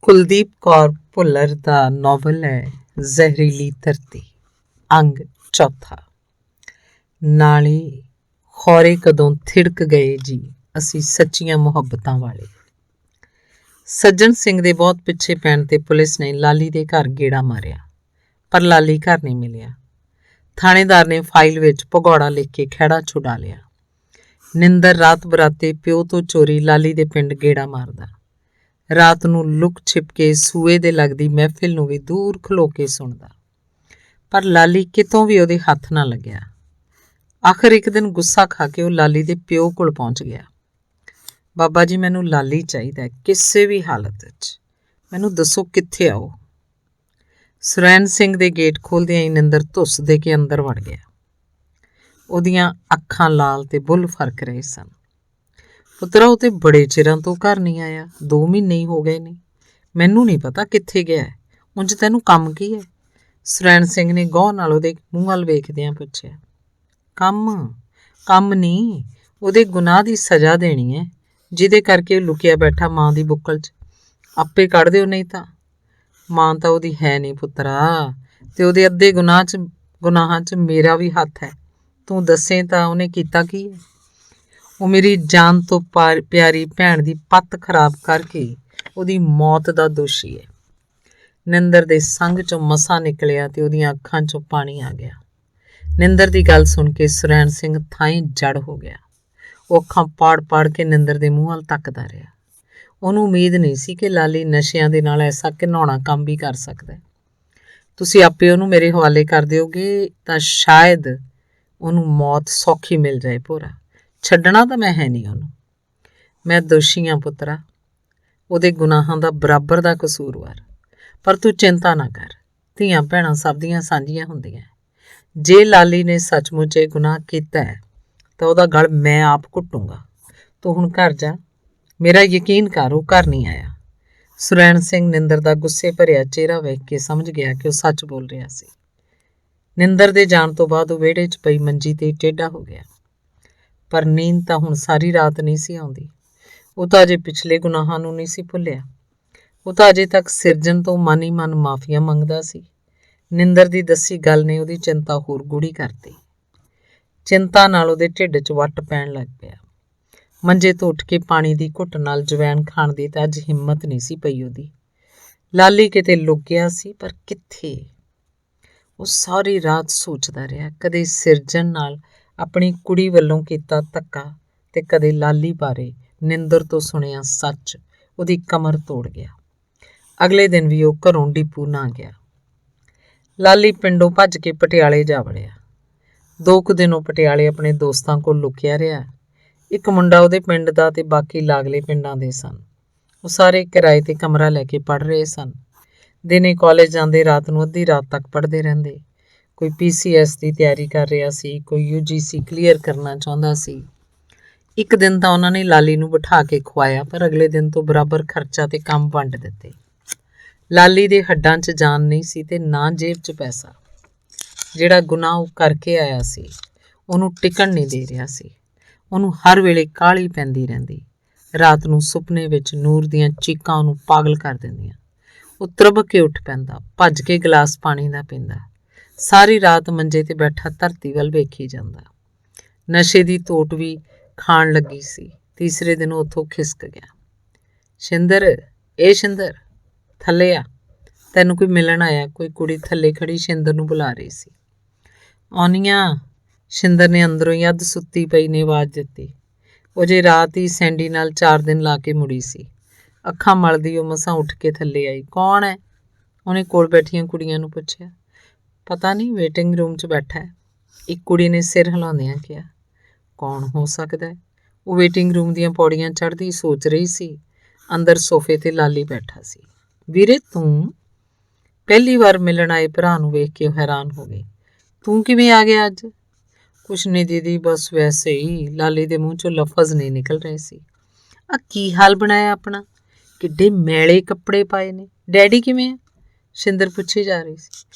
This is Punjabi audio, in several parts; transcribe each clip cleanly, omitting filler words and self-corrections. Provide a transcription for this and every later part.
ਕੁਲਦੀਪ ਕੌਰ ਭੁੱਲਰ ਦਾ ਨਾਵਲ ਹੈ ਜ਼ਹਿਰੀਲੀ ਧਰਤੀ। ਅੰਗ ਚੌਥਾ। ਨਾਲੇ ਖੌਰੇ ਕਦੋਂ ਥਿੜਕ ਗਏ ਜੀ ਅਸੀਂ ਸੱਚੀਆਂ ਮੁਹੱਬਤਾਂ ਵਾਲੇ। ਸੱਜਣ ਸਿੰਘ ਦੇ ਬਹੁਤ ਪਿੱਛੇ ਪੈਣ ਤੇ ਪੁਲਿਸ ਨੇ ਲਾਲੀ ਦੇ ਘਰ ਗੇੜਾ ਮਾਰਿਆ, ਪਰ ਲਾਲੀ ਘਰ ਨਹੀਂ ਮਿਲਿਆ। ਥਾਣੇਦਾਰ ਨੇ ਫਾਈਲ ਵਿੱਚ ਭਗੌੜਾ ਲਿਖ ਕੇ ਖਹਿੜਾ ਛੁਡਾ ਲਿਆ। ਨਿੰਦਰ ਰਾਤ ਬਰਾਤੇ ਪਿਓ ਤੋਂ ਚੋਰੀ ਲਾਲੀ ਦੇ ਪਿੰਡ ਗੇੜਾ ਮਾਰਦਾ। ਰਾਤ ਨੂੰ ਲੁਕ ਛਿਪ ਕੇ ਸੂਏ ਦੇ ਲੱਗਦੀ ਮਹਿਫਿਲ ਨੂੰ ਵੀ ਦੂਰ ਖਲੋ ਕੇ ਸੁਣਦਾ, ਪਰ ਲਾਲੀ ਕਿਤੋਂ ਵੀ ਉਹਦੇ ਹੱਥ ਨਾ ਲੱਗਿਆ। ਆਖਰ ਇੱਕ ਦਿਨ ਗੁੱਸਾ ਖਾ ਕੇ ਉਹ ਲਾਲੀ ਦੇ ਪਿਓ ਕੋਲ ਪਹੁੰਚ ਗਿਆ। ਬਾਬਾ ਜੀ, ਮੈਨੂੰ ਲਾਲੀ ਚਾਹੀਦਾ, ਕਿਸੇ ਵੀ ਹਾਲਤ ਵਿੱਚ ਮੈਨੂੰ ਦੱਸੋ ਕਿੱਥੇ ਆਓ। ਸੁਰੈਣ ਸਿੰਘ ਦੇ ਗੇਟ ਖੋਲ੍ਹਦਿਆਂ ਹੀ ਨਿੰਦਰ ਧੁੱਸ ਦੇ ਕੇ ਅੰਦਰ ਵੜ ਗਿਆ। ਉਹਦੀਆਂ ਅੱਖਾਂ ਲਾਲ ਤੇ ਬੁੱਲ੍ਹ ਫਰਕ ਰਹੇ ਸਨ। ਪੁੱਤਰਾ, ਉਹ ਤੇ ਬੜੇ ਚਿਰਾਂ ਤੋਂ ਘਰ ਨਹੀਂ ਆਇਆ, 2 ਮਹੀਨੇ ਹੀ ਹੋ ਗਏ ਨੇ। ਮੈਨੂੰ ਨਹੀਂ ਪਤਾ ਕਿੱਥੇ ਗਿਆ। ਉਂਝ ਤੈਨੂੰ ਕੰਮ ਕੀ ਹੈ? ਸੁਰੈਣ ਸਿੰਘ ਨੇ ਗੌਰ ਨਾਲ ਉਹਦੇ ਮੂੰਹ ਵੱਲ ਵੇਖਦਿਆਂ ਪੁੱਛਿਆ। ਕੰਮ ਨਹੀਂ, ਉਹਦੇ ਗੁਨਾਹ ਦੀ ਸਜ਼ਾ ਦੇਣੀ ਹੈ, ਜਿਹਦੇ ਕਰਕੇ ਲੁਕਿਆ ਬੈਠਾ ਮਾਂ ਦੀ ਬੁੱਕਲ 'ਚ। ਆਪੇ ਕੱਢ ਦਿਓ, ਨਹੀਂ ਤਾਂ। ਮਾਂ ਤਾਂ ਉਹਦੀ ਹੈ ਨਹੀਂ ਪੁੱਤਰਾ, ਤੇ ਉਹਦੇ ਅੱਧੇ ਗੁਨਾਹਾਂ 'ਚ ਮੇਰਾ ਵੀ ਹੱਥ ਹੈ। ਤੂੰ ਦੱਸੇ ਤਾਂ ਉਹਨੇ ਕੀਤਾ ਕੀ ਹੈ? ਉਹ ਮੇਰੀ ਜਾਨ ਤੋਂ ਪਿਆਰੀ ਭੈਣ ਦੀ ਪੱਤ ਖਰਾਬ ਕਰਕੇ ਉਹਦੀ ਮੌਤ ਦਾ ਦੋਸ਼ੀ ਹੈ। ਨਿੰਦਰ ਦੇ ਸੰਗ 'ਚੋਂ ਮਸਾਂ ਨਿਕਲਿਆ ਤੇ ਉਹਦੀਆਂ ਅੱਖਾਂ 'ਚੋਂ ਪਾਣੀ ਆ ਗਿਆ। ਨਿੰਦਰ ਦੀ ਗੱਲ ਸੁਣ ਕੇ ਸੁਰੈਣ ਸਿੰਘ ਥਾਈਂ ਜੜ ਹੋ ਗਿਆ। ਉਹ ਅੱਖਾਂ ਪਾੜ ਕੇ ਨਿੰਦਰ ਦੇ ਮੂੰਹ ਵੱਲ ਤੱਕਦਾ ਰਿਹਾ। ਉਹਨੂੰ ਉਮੀਦ ਨਹੀਂ ਸੀ ਕਿ ਲਾਲੀ ਨਸ਼ਿਆਂ ਦੇ ਨਾਲ ਐਸਾ ਘਿਨਾਉਣਾ ਕੰਮ ਵੀ ਕਰ ਸਕਦਾ। ਤੁਸੀਂ ਆਪੇ ਉਹਨੂੰ ਮੇਰੇ ਹਵਾਲੇ ਕਰ ਦਿਓਗੇ ਤਾਂ ਸ਼ਾਇਦ ਉਹਨੂੰ ਮੌਤ ਸੌਖੀ ਮਿਲ ਜਾਏ। ਭੋਰਾ, ਛੱਡਣਾ ਤਾਂ ਮੈਂ ਹੈ ਨਹੀਂ ਉਹਨੂੰ। ਮੈਂ ਦੋਸ਼ੀ ਹਾਂ ਪੁੱਤਰਾ, ਉਹਦੇ ਗੁਨਾਹਾਂ ਦਾ ਬਰਾਬਰ ਦਾ ਕਸੂਰਵਾਰ। ਪਰ ਤੂੰ ਚਿੰਤਾ ਨਾ ਕਰ, ਧੀਆਂ ਭੈਣਾਂ ਸਭ ਦੀਆਂ ਸਾਂਝੀਆਂ ਹੁੰਦੀਆਂ। ਜੇ ਲਾਲੀ ਨੇ ਸੱਚਮੁੱਚ ਇਹ ਗੁਨਾਹ ਕੀਤਾ ਹੈ ਤਾਂ ਉਹਦਾ ਗਲ ਮੈਂ ਆਪ ਘੁੱਟੂੰਗਾ। ਤੂੰ ਹੁਣ ਘਰ ਜਾ, ਮੇਰਾ ਯਕੀਨ ਕਰ ਉਹ ਘਰ ਨਹੀਂ ਆਇਆ। ਸੁਰੈਣ ਸਿੰਘ ਨਿੰਦਰ ਦਾ ਗੁੱਸੇ ਭਰਿਆ ਚਿਹਰਾ ਵੇਖ ਕੇ ਸਮਝ ਗਿਆ ਕਿ ਉਹ ਸੱਚ ਬੋਲ ਰਿਹਾ ਸੀ। ਨਿੰਦਰ ਦੇ ਜਾਣ ਤੋਂ ਬਾਅਦ ਉਹ ਵਿਹੜੇ 'ਚ ਪਈ ਮੰਜੀ 'ਤੇ ਟੇਢਾ ਹੋ ਗਿਆ, ਪਰ ਨੀਂਦ ਤਾਂ ਹੁਣ ਸਾਰੀ ਰਾਤ ਨਹੀਂ ਸੀ ਆਉਂਦੀ। ਉਹ ਤਾਂ ਅਜੇ ਪਿਛਲੇ ਗੁਨਾਹਾਂ ਨੂੰ ਨਹੀਂ ਸੀ ਭੁੱਲਿਆ। ਉਹ ਤਾਂ ਅਜੇ ਤੱਕ ਸਿਰਜਣ ਤੋਂ ਮਨ ਹੀ ਮਨ ਮਾਫੀਆ ਮੰਗਦਾ ਸੀ। ਨਿੰਦਰ ਦੀ ਦੱਸੀ ਗੱਲ ਨੇ ਉਹਦੀ ਚਿੰਤਾ ਹੋਰ ਗੂੜੀ ਕਰਤੀ। ਚਿੰਤਾ ਨਾਲ ਉਹਦੇ ਢਿੱਡ 'ਚ ਵੱਟ ਪੈਣ ਲੱਗ ਪਿਆ। ਮੰਜੇ ਤੋਂ ਉੱਠ ਕੇ ਪਾਣੀ ਦੀ ਘੁੱਟ ਨਾਲ ਜਵੈਣ ਖਾਣ ਦੀ ਤਾਂ ਅੱਜ ਹਿੰਮਤ ਨਹੀਂ ਸੀ ਪਈ ਉਹਦੀ। ਲਾਲੀ ਕਿਤੇ ਲੁਕ ਗਿਆ ਸੀ, ਪਰ ਕਿੱਥੇ? ਉਹ ਸਾਰੀ ਰਾਤ ਸੋਚਦਾ ਰਿਹਾ, ਕਦੇ ਸਿਰਜਣ ਨਾਲ ਆਪਣੀ ਕੁੜੀ ਵੱਲੋਂ ਕੀਤਾ ਧੱਕਾ ਤੇ ਕਦੇ ਲਾਲੀ ਬਾਰੇ ਨਿੰਦਰ ਤੋਂ ਸੁਣਿਆ ਸੱਚ ਉਹਦੀ ਕਮਰ ਤੋੜ ਗਿਆ। ਅਗਲੇ ਦਿਨ ਵੀ ਉਹ ਘਰੋਂ ਡਿਪੂ ਨਾ ਗਿਆ। ਲਾਲੀ ਪਿੰਡੋਂ ਭੱਜ ਕੇ ਪਟਿਆਲੇ ਜਾ ਵੜਿਆ। 2 ਕੁ ਦਿਨ ਉਹ ਪਟਿਆਲੇ ਆਪਣੇ ਦੋਸਤਾਂ ਕੋਲ ਲੁਕਿਆ ਰਿਹਾ। ਇੱਕ ਮੁੰਡਾ ਉਹਦੇ ਪਿੰਡ ਦਾ ਤੇ ਬਾਕੀ ਲਾਗਲੇ ਪਿੰਡਾਂ ਦੇ ਸਨ। ਉਹ ਸਾਰੇ ਕਿਰਾਏ 'ਤੇ ਕਮਰਾ ਲੈ ਕੇ ਪੜ੍ਹ ਰਹੇ ਸਨ। ਦਿਨੇ ਕਾਲਜ ਜਾਂਦੇ, ਰਾਤ ਨੂੰ ਅੱਧੀ ਰਾਤ ਤੱਕ ਪੜ੍ਹਦੇ ਰਹਿੰਦੇ। ਕੋਈ PCS ਦੀ ਤਿਆਰੀ ਕਰ ਰਿਹਾ ਸੀ, ਕੋਈ UGC ਕਲੀਅਰ ਕਰਨਾ ਚਾਹੁੰਦਾ ਸੀ। ਇੱਕ ਦਿਨ ਤਾਂ ਉਹਨਾਂ ਨੇ ਲਾਲੀ ਨੂੰ ਬਿਠਾ ਕੇ ਖਵਾਇਆ, ਪਰ ਅਗਲੇ ਦਿਨ ਤੋਂ ਬਰਾਬਰ ਖਰਚਾ ਤੇ ਕੰਮ ਵੰਡ ਦਿੱਤੇ। ਲਾਲੀ ਦੇ ਹੱਡਾਂ 'ਚ ਜਾਨ ਨਹੀਂ ਸੀ ਤੇ ਨਾ ਜੇਬ 'ਚ ਪੈਸਾ। ਜਿਹੜਾ ਗੁਨਾਹ ਉਹ ਕਰਕੇ ਆਇਆ ਸੀ ਉਹਨੂੰ ਟਿਕਣ ਨਹੀਂ ਦੇ ਰਿਹਾ ਸੀ। ਉਹਨੂੰ ਹਰ ਵੇਲੇ ਕਾਹਲੀ ਪੈਂਦੀ ਰਹਿੰਦੀ। ਰਾਤ ਨੂੰ ਸੁਪਨੇ ਵਿੱਚ ਨੂਰ ਦੀਆਂ ਚੀਕਾਂ ਉਹਨੂੰ ਪਾਗਲ ਕਰ ਦਿੰਦੀਆਂ। ਉਹ ਤਰਬ ਕੇ ਉੱਠ ਪੈਂਦਾ, ਭੱਜ ਕੇ ਗਲਾਸ ਪਾਣੀ ਦਾ ਪੀਂਦਾ। ਸਾਰੀ ਰਾਤ ਮੰਜੇ 'ਤੇ ਬੈਠਾ ਧਰਤੀ ਵੱਲ ਵੇਖੀ ਜਾਂਦਾ। ਨਸ਼ੇ ਦੀ ਤੋਟ ਵੀ ਖਾਣ ਲੱਗੀ ਸੀ। ਤੀਸਰੇ ਦਿਨ ਉੱਥੋਂ ਖਿਸਕ ਗਿਆ। ਸ਼ਿੰਦਰ, ਸ਼ਿੰਦਰ, ਥੱਲੇ ਆ, ਤੈਨੂੰ ਕੋਈ ਮਿਲਣ ਆਇਆ। ਕੋਈ ਕੁੜੀ ਥੱਲੇ ਖੜੀ ਸ਼ਿੰਦਰ ਨੂੰ ਬੁਲਾ ਰਹੀ ਸੀ। ਆਉਣੀਆਂ, ਸ਼ਿੰਦਰ ਨੇ ਅੰਦਰੋਂ ਹੀ ਅੱਧ ਸੁੱਤੀ ਪਈ ਨੇ ਆਵਾਜ਼ ਦਿੱਤੀ। ਉਹ ਜੇ ਰਾਤ ਹੀ ਸੈਂਡੀ ਨਾਲ 4 ਦਿਨ ਲਾ ਕੇ ਮੁੜੀ ਸੀ। ਅੱਖਾਂ ਮਲਦੀ ਉਹ ਮਸਾਂ ਉੱਠ ਕੇ ਥੱਲੇ ਆਈ। ਕੌਣ ਹੈ? ਉਹਨੇ ਕੋਲ ਬੈਠੀਆਂ ਕੁੜੀਆਂ ਨੂੰ ਪੁੱਛਿਆ। ਪਤਾ ਨਹੀਂ, ਵੇਟਿੰਗ ਰੂਮ 'ਚ ਬੈਠਾ ਹੈ, ਇੱਕ ਕੁੜੀ ਨੇ ਸਿਰ ਹਿਲਾਉਂਦਿਆਂ ਕਿਹਾ। ਕੌਣ ਹੋ ਸਕਦਾ ਹੈ? ਉਹ ਵੇਟਿੰਗ ਰੂਮ ਦੀਆਂ ਪੌੜੀਆਂ ਚੜ੍ਹਦੀ ਸੋਚ ਰਹੀ ਸੀ। ਅੰਦਰ ਸੋਫੇ 'ਤੇ ਲਾਲੀ ਬੈਠਾ ਸੀ। ਵੀਰੇ, ਤੂੰ? ਪਹਿਲੀ ਵਾਰ ਮਿਲਣ ਆਏ ਭਰਾ ਨੂੰ ਵੇਖ ਕੇ ਉਹ ਹੈਰਾਨ ਹੋ ਗਈ। ਤੂੰ ਕਿਵੇਂ ਆ ਗਿਆ ਅੱਜ? ਕੁਛ ਨਹੀਂ ਦੀਦੀ, ਬਸ ਵੈਸੇ ਹੀ। ਲਾਲੀ ਦੇ ਮੂੰਹ 'ਚੋਂ ਲਫ਼ਜ਼ ਨਹੀਂ ਨਿਕਲ ਰਹੇ ਸੀ। ਆ ਕੀ ਹਾਲ ਬਣਾਇਆ ਆਪਣਾ? ਕਿੱਡੇ ਮੈਲੇ ਕੱਪੜੇ ਪਾਏ ਨੇ। ਡੈਡੀ ਕਿਵੇਂ ਆ? ਸ਼ਿੰਦਰ ਪੁੱਛੀ ਜਾ ਰਹੀ ਸੀ।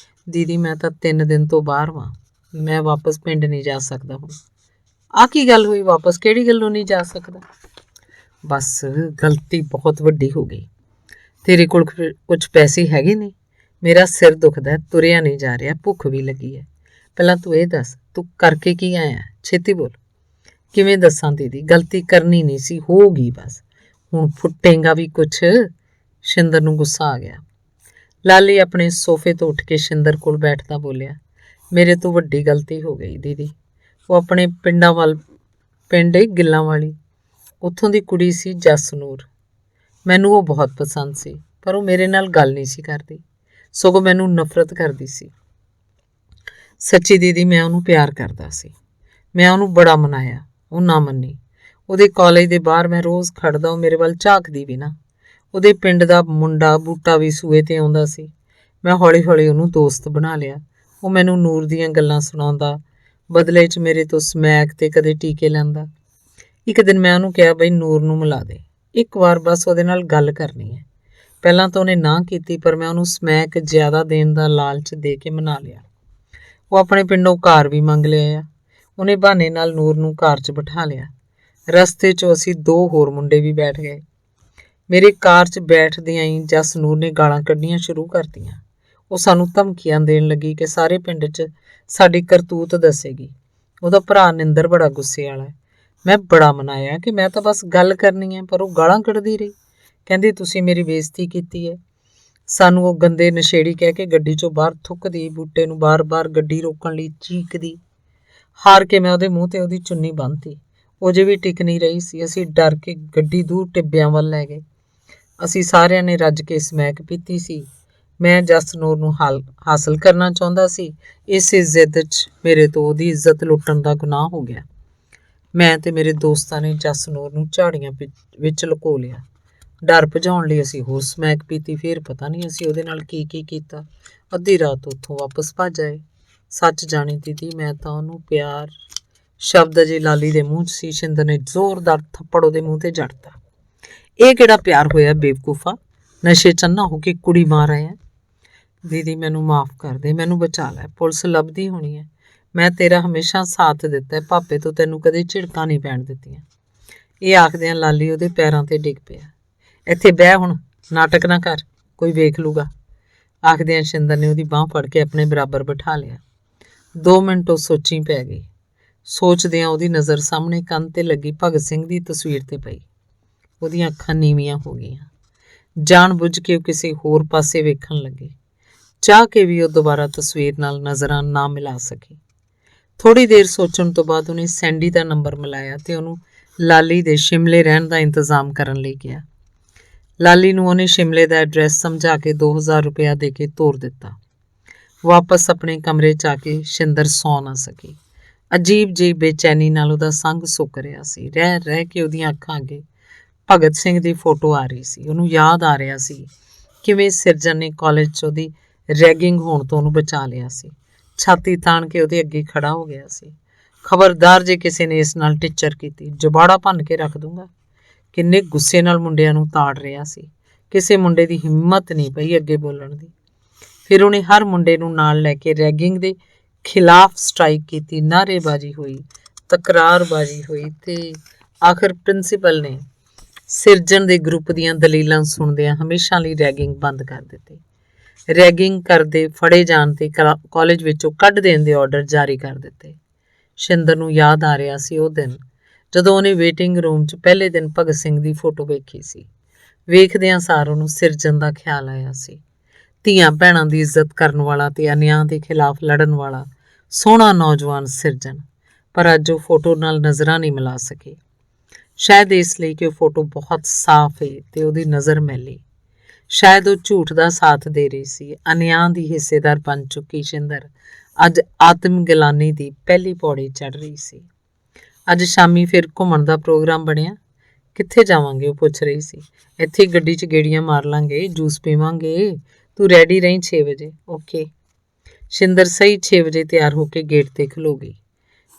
ਦੀਦੀ, ਮੈਂ ਤਾਂ 3 ਦਿਨ ਤੋਂ ਬਾਹਰ ਵਾਂ। ਮੈਂ ਵਾਪਸ ਪਿੰਡ ਨਹੀਂ ਜਾ ਸਕਦਾ ਹੁਣ। ਆਹ ਕੀ ਗੱਲ ਹੋਈ? ਵਾਪਸ ਕਿਹੜੀ ਗੱਲੋਂ ਨਹੀਂ ਜਾ ਸਕਦਾ? ਬਸ ਗਲਤੀ ਬਹੁਤ ਵੱਡੀ ਹੋ ਗਈ। ਤੇਰੇ ਕੋਲ ਕੁਝ ਪੈਸੇ ਹੈਗੇ ਨੇ? ਮੇਰਾ ਸਿਰ ਦੁਖਦਾ, ਤੁਰਿਆ ਨਹੀਂ ਜਾ ਰਿਹਾ, ਭੁੱਖ ਵੀ ਲੱਗੀ ਹੈ। ਪਹਿਲਾਂ ਤੂੰ ਇਹ ਦੱਸ, ਤੂੰ ਕਰਕੇ ਕੀ ਆਇਆ? ਛੇਤੀ ਬੋਲ। ਕਿਵੇਂ ਦੱਸਾਂ ਦੀਦੀ, ਗਲਤੀ ਕਰਨੀ ਨਹੀਂ ਸੀ, ਹੋ ਗਈ ਬਸ। ਹੁਣ ਫੁੱਟੇਗਾ ਵੀ ਕੁਛ? ਸ਼ਿੰਦਰ ਨੂੰ ਗੁੱਸਾ ਆ ਗਿਆ। ਲਾਲੀ ਆਪਣੇ ਸੋਫੇ ਤੋਂ ਉੱਠ ਕੇ ਸ਼ਿੰਦਰ ਕੋਲ ਬੈਠਦਾ ਬੋਲਿਆ, ਮੇਰੇ ਤੋਂ ਵੱਡੀ ਗਲਤੀ ਹੋ ਗਈ ਦੀਦੀ। ਉਹ ਆਪਣੇ ਪਿੰਡ ਗਿੱਲਾਂ ਵਾਲੀ, ਉੱਥੋਂ ਦੀ ਕੁੜੀ ਸੀ ਜਸਨੂਰ। ਮੈਨੂੰ ਉਹ ਬਹੁਤ ਪਸੰਦ ਸੀ, ਪਰ ਉਹ ਮੇਰੇ ਨਾਲ ਗੱਲ ਨਹੀਂ ਸੀ ਕਰਦੀ, ਸਗੋਂ ਮੈਨੂੰ ਨਫ਼ਰਤ ਕਰਦੀ ਸੀ। ਸੱਚੀ ਦੀਦੀ, ਮੈਂ ਉਹਨੂੰ ਪਿਆਰ ਕਰਦਾ ਸੀ। ਮੈਂ ਉਹਨੂੰ ਬੜਾ ਮਨਾਇਆ, ਉਹ ਨਾ ਮੰਨੀ। ਉਹਦੇ ਕਾਲਜ ਦੇ ਬਾਹਰ ਮੈਂ ਰੋਜ਼ ਖੜਦਾ, ਉਹ ਮੇਰੇ ਵੱਲ ਝਾਕਦੀ ਵੀ ਨਾ। ਉਹਦੇ ਪਿੰਡ ਦਾ ਮੁੰਡਾ ਬੂਟਾ ਵੀ ਸੂਏ 'ਤੇ ਆਉਂਦਾ ਸੀ। ਮੈਂ ਹੌਲੀ ਹੌਲੀ ਉਹਨੂੰ ਦੋਸਤ ਬਣਾ ਲਿਆ। ਉਹ ਮੈਨੂੰ ਨੂਰ ਦੀਆਂ ਗੱਲਾਂ ਸੁਣਾਉਂਦਾ, ਬਦਲੇ 'ਚ ਮੇਰੇ ਤੋਂ ਸਮੈਕ ਤੇ ਕਦੇ ਟੀਕੇ ਲੈਂਦਾ। ਇੱਕ ਦਿਨ ਮੈਂ ਉਹਨੂੰ ਕਿਹਾ, ਬਈ ਨੂਰ ਨੂੰ ਮਿਲਾ ਦੇ, ਇੱਕ ਵਾਰ ਬਸ ਉਹਦੇ ਨਾਲ ਗੱਲ ਕਰਨੀ ਹੈ। ਪਹਿਲਾਂ ਤਾਂ ਉਹਨੇ ਨਾ ਕੀਤੀ, ਪਰ ਮੈਂ ਉਹਨੂੰ ਸਮੈਕ ਜ਼ਿਆਦਾ ਦੇਣ ਦਾ ਲਾਲਚ ਦੇ ਕੇ ਮਨਾ ਲਿਆ। ਉਹ ਆਪਣੇ ਪਿੰਡੋਂ ਕਾਰ ਵੀ ਮੰਗ ਲਿਆ। ਉਹਨੇ ਬਹਾਨੇ ਨਾਲ ਨੂਰ ਨੂੰ ਕਾਰ 'ਚ ਬਿਠਾ ਲਿਆ। ਰਸਤੇ 'ਚੋਂ ਅਸੀਂ 2 ਹੋਰ ਮੁੰਡੇ ਵੀ ਬੈਠ ਗਏ। ਮੇਰੇ ਕਾਰ 'ਚ ਬੈਠਦਿਆਂ ਹੀ ਜਸਨੂਰ ਨੇ ਗਾਲਾਂ ਕੱਢਣੀਆਂ ਸ਼ੁਰੂ ਕਰਤੀਆਂ। ਉਹ ਸਾਨੂੰ ਧਮਕੀਆਂ ਦੇਣ ਲੱਗੀ ਕਿ ਸਾਰੇ ਪਿੰਡ 'ਚ ਸਾਡੀ ਕਰਤੂਤ ਦੱਸੇਗੀ। ਉਹਦਾ ਭਰਾ ਨਿੰਦਰ ਬੜਾ ਗੁੱਸੇ ਵਾਲਾ ਹੈ। ਮੈਂ ਬੜਾ ਮਨਾਇਆ ਕਿ ਮੈਂ ਤਾਂ ਬਸ ਗੱਲ ਕਰਨੀ ਹੈ, ਪਰ ਉਹ ਗਾਲਾਂ ਕੱਢਦੀ ਰਹੀ। ਕਹਿੰਦੀ ਤੁਸੀਂ ਮੇਰੀ ਬੇਇੱਜ਼ਤੀ ਕੀਤੀ ਹੈ। ਸਾਨੂੰ ਉਹ ਗੰਦੇ ਨਸ਼ੇੜੀ ਕਹਿ ਕੇ ਗੱਡੀ 'ਚੋਂ ਬਾਹਰ ਥੁੱਕਦੀ, ਬੂਟੇ ਨੂੰ ਬਾਰ-ਬਾਰ ਗੱਡੀ ਰੋਕਣ ਲਈ ਚੀਕਦੀ। ਹਾਰ ਕੇ ਮੈਂ ਉਹਦੇ ਮੂੰਹ 'ਤੇ ਉਹਦੀ ਚੁੰਨੀ ਬੰਨ੍ਹਤੀ। ਉਹ ਜੇ ਵੀ ਟਿਕ ਨਹੀਂ ਰਹੀ ਸੀ। ਅਸੀਂ ਡਰ ਕੇ ਗੱਡੀ ਦੂਰ ਟਿੱਬਿਆਂ ਵੱਲ ਲੈ ਗਏ। ਅਸੀਂ ਸਾਰਿਆਂ ਨੇ ਰੱਜ ਕੇ ਸਮੈਕ ਪੀਤੀ ਸੀ। ਮੈਂ ਜਸਨੂਰ ਨੂੰ ਹਾਸਲ ਕਰਨਾ ਚਾਹੁੰਦਾ ਸੀ। ਇਸੇ ਜ਼ਿੱਦ 'ਚ ਮੇਰੇ ਤੋਂ ਉਹਦੀ ਇੱਜ਼ਤ ਲੁੱਟਣ ਦਾ ਗੁਨਾਹ ਹੋ ਗਿਆ। ਮੈਂ ਤੇ ਮੇਰੇ ਦੋਸਤਾਂ ਨੇ ਜਸਨੂਰ ਨੂੰ ਝਾੜੀਆਂ ਵਿੱਚ ਲੁਕੋ ਲਿਆ। ਡਰ ਭਜਾਉਣ ਲਈ ਅਸੀਂ ਹੋਰ ਸਮੈਕ ਪੀਤੀ। ਫਿਰ ਪਤਾ ਨਹੀਂ ਅਸੀਂ ਉਹਦੇ ਨਾਲ ਕੀ ਕੀਤਾ। ਅੱਧੀ ਰਾਤ ਉੱਥੋਂ ਵਾਪਸ ਭੱਜ ਆਏ। ਸੱਚ ਜਾਣੀ ਦੀਦੀ, ਮੈਂ ਤਾਂ ਉਹਨੂੰ ਪਿਆਰ ਸ਼ਬਦ ਅਜੇ ਲਾਲੀ ਦੇ ਮੂੰਹ 'ਚ ਸੀ। ਸ਼ਿੰਦਰ ਨੇ ਜ਼ੋਰਦਾਰ ਥੱਪੜ ਉਹਦੇ ਮੂੰਹ 'ਤੇ ਜੜਤਾ। ਇਹ ਕਿਹੜਾ ਪਿਆਰ ਹੋਇਆ ਬੇਵਕੂਫਾ, ਨਸ਼ੇ 'ਚ ਅੰਨਾ ਹੋ ਕੇ ਕੁੜੀ ਮਾਰ ਆਇਆ। ਦੀਦੀ ਮੈਨੂੰ ਮਾਫ਼ ਕਰ ਦੇ, ਮੈਨੂੰ ਬਚਾ ਲੈ, ਪੁਲਿਸ ਲੱਭਦੀ ਹੋਣੀ ਹੈ। ਮੈਂ ਤੇਰਾ ਹਮੇਸ਼ਾ ਸਾਥ ਦਿੱਤਾ, ਭਾਪੇ ਤੋਂ ਤੈਨੂੰ ਕਦੇ ਝਿੜਕਾਂ ਨਹੀਂ ਪੈਣ ਦਿੱਤੀਆਂ। ਇਹ ਆਖਦਿਆਂ ਲਾਲੀ ਉਹਦੇ ਪੈਰਾਂ 'ਤੇ ਡਿੱਗ ਪਿਆ। ਇੱਥੇ ਬਹਿ, ਹੁਣ ਨਾਟਕ ਨਾ ਕਰ, ਕੋਈ ਵੇਖ ਲੂਗਾ। ਆਖਦਿਆਂ ਸ਼ਿੰਦਰ ਨੇ ਉਹਦੀ ਬਾਂਹ ਫੜ ਕੇ ਆਪਣੇ ਬਰਾਬਰ ਬਿਠਾ ਲਿਆ। 2 ਮਿੰਟ ਉਹ ਸੋਚੀ ਪੈ ਗਈ। ਸੋਚਦਿਆਂ ਉਹਦੀ ਨਜ਼ਰ ਸਾਹਮਣੇ ਕੰਧ 'ਤੇ ਲੱਗੀ ਭਗਤ ਸਿੰਘ ਦੀ ਤਸਵੀਰ 'ਤੇ ਪਈ। ਉਹਦੀਆਂ ਅੱਖਾਂ ਨੀਵੀਆਂ ਹੋ ਗਈਆਂ। ਜਾਣ ਬੁੱਝ ਕੇ ਉਹ ਕਿਸੇ ਹੋਰ ਪਾਸੇ ਵੇਖਣ ਲੱਗੀ। ਚਾਹ ਕੇ ਵੀ ਉਹ ਦੁਬਾਰਾ ਤਸਵੀਰ ਨਾਲ ਨਜ਼ਰਾਂ ਨਾ ਮਿਲਾ ਸਕੀ। ਥੋੜ੍ਹੀ ਦੇਰ ਸੋਚਣ ਤੋਂ ਬਾਅਦ ਉਹਨੇ ਸੈਂਡੀ ਦਾ ਨੰਬਰ ਮਿਲਾਇਆ ਤੇ ਉਹਨੂੰ ਲਾਲੀ ਦੇ ਸ਼ਿਮਲੇ ਰਹਿਣ ਦਾ ਇੰਤਜ਼ਾਮ ਕਰਨ ਲਈ ਕਿਹਾ। ਲਾਲੀ ਨੂੰ ਉਹਨੇ ਸ਼ਿਮਲੇ ਦਾ ਐਡਰੈਸ ਸਮਝਾ ਕੇ 2000 ਰੁਪਇਆ ਦੇ ਕੇ ਤੋਰ ਦਿੱਤਾ। ਵਾਪਸ ਆਪਣੇ ਕਮਰੇ 'ਚ ਆ ਕੇ ਸ਼ਿੰਦਰ ਸੌਂ ਨਾ ਸਕੀ। ਅਜੀਬ ਜਿਹੀ ਬੇਚੈਨੀ ਨਾਲ ਉਹਦਾ ਸੰਗ ਸੁੱਕ ਰਿਹਾ ਸੀ। ਰਹਿ ਕੇ ਉਹਦੀਆਂ ਅੱਖਾਂ ਅੱਗੇ ਭਗਤ ਸਿੰਘ ਦੀ ਫੋਟੋ ਆ ਰਹੀ ਸੀ। ਉਹਨੂੰ ਯਾਦ ਆ ਰਿਹਾ ਸੀ ਕਿਵੇਂ ਸਿਰਜਣ ਨੇ ਕਾਲਜ 'ਚ ਉਹਦੀ ਰੈਗਿੰਗ ਹੋਣ ਤੋਂ ਉਹਨੂੰ ਬਚਾ ਲਿਆ ਸੀ। ਛਾਤੀ ਤਾਣ ਕੇ ਉਹਦੇ ਅੱਗੇ ਖੜਾ ਹੋ ਗਿਆ ਸੀ। ਖਬਰਦਾਰ ਜੇ ਕਿਸੇ ਨੇ ਇਸ ਨਾਲ ਟਿੱਚਰ ਕੀਤੀ, ਜਬਾੜਾ ਭੰਨ ਕੇ ਰੱਖ ਦੂੰਗਾ। ਕਿੰਨੇ ਗੁੱਸੇ ਨਾਲ ਮੁੰਡਿਆਂ ਨੂੰ ਤਾੜ ਰਿਹਾ ਸੀ। ਕਿਸੇ ਮੁੰਡੇ ਦੀ ਹਿੰਮਤ ਨਹੀਂ ਪਈ ਅੱਗੇ ਬੋਲਣ ਦੀ। ਫਿਰ ਉਹਨੇ ਹਰ ਮੁੰਡੇ ਨੂੰ ਨਾਲ ਲੈ ਕੇ ਰੈਗਿੰਗ ਦੇ ਖਿਲਾਫ ਸਟ੍ਰਾਈਕ ਕੀਤੀ। ਨਾਅਰੇਬਾਜ਼ੀ ਹੋਈ, ਤਕਰਾਰਬਾਜ਼ੀ ਹੋਈ ਤੇ ਆਖਰ ਪ੍ਰਿੰਸੀਪਲ ਨੇ ਸਿਰਜਣ ਦੇ ਗਰੁੱਪ ਦੀਆਂ ਦਲੀਲਾਂ ਸੁਣਦਿਆਂ ਹਮੇਸ਼ਾ ਲਈ ਰੈਗਿੰਗ ਬੰਦ ਕਰ ਦਿੱਤੀ। ਰੈਗਿੰਗ ਕਰਦੇ ਫੜੇ ਜਾਣ ਤੇ ਕਾਲਜ ਵਿੱਚੋਂ ਕੱਢ ਦੇਣ ਦੇ ਆਰਡਰ ਜਾਰੀ ਕਰ ਦਿੱਤੇ। ਸ਼ਿੰਦਰ ਨੂੰ ਯਾਦ ਆ ਰਿਹਾ ਸੀ ਉਹ ਦਿਨ ਜਦੋਂ ਉਹਨੇ ਵੇਟਿੰਗ ਰੂਮ 'ਚ ਪਹਿਲੇ ਦਿਨ ਭਗਤ ਸਿੰਘ ਦੀ ਫੋਟੋ ਵੇਖੀ ਸੀ। ਵੇਖਦਿਆਂ ਸਾਰ ਉਹਨੂੰ ਸਿਰਜਣ ਦਾ ਖਿਆਲ ਆਇਆ ਸੀ। ਧੀਆਂ ਭੈਣਾਂ ਦੀ ਇੱਜ਼ਤ ਕਰਨ ਵਾਲਾ ਤੇ ਅਨਿਆਂ ਦੇ ਖਿਲਾਫ ਲੜਨ ਵਾਲਾ ਸੋਹਣਾ ਨੌਜਵਾਨ ਸਿਰਜਣ। ਪਰ ਅੱਜ ਉਹ ਫੋਟੋ ਨਾਲ ਨਜ਼ਰਾਂ ਨਹੀਂ ਮਿਲਾ ਸਕੇ। ਸ਼ਾਇਦ ਇਸ ਲਈ ਕਿ ਉਹ ਫੋਟੋ ਬਹੁਤ ਸਾਫ਼ ਹੈ ਤੇ ਉਹਦੀ ਨਜ਼ਰ ਮੈਲੀ। ਸ਼ਾਇਦ ਉਹ ਝੂਠ ਦਾ ਸਾਥ ਦੇ ਰਹੀ ਸੀ। ਅਨਿਆਂ ਦੀ ਹਿੱਸੇਦਾਰ ਬਣ ਚੁੱਕੀ ਸ਼ਿੰਦਰ ਅੱਜ ਆਤਮ ਗਿਲਾਨੀ ਦੀ ਪਹਿਲੀ ਪੌੜੀ ਚੜ੍ਹ ਰਹੀ ਸੀ। ਅੱਜ ਸ਼ਾਮੀ ਫਿਰ ਘੁੰਮਣ ਦਾ ਪ੍ਰੋਗਰਾਮ ਬਣਿਆ। ਕਿੱਥੇ ਜਾਵਾਂਗੇ, ਉਹ ਪੁੱਛ ਰਹੀ ਸੀ। ਇੱਥੇ ਗੱਡੀ 'ਚ ਗੇੜੀਆਂ ਮਾਰ ਲਾਂਗੇ, ਜੂਸ ਪੀਵਾਂਗੇ। ਤੂੰ ਰੈਡੀ ਰਹੀਂ 6 ਵਜੇ। ਓਕੇ। ਸ਼ਿੰਦਰ ਸਹੀ 6 ਵਜੇ ਤਿਆਰ ਹੋ ਕੇ ਗੇਟ 'ਤੇ ਖਲੋ ਗਈ।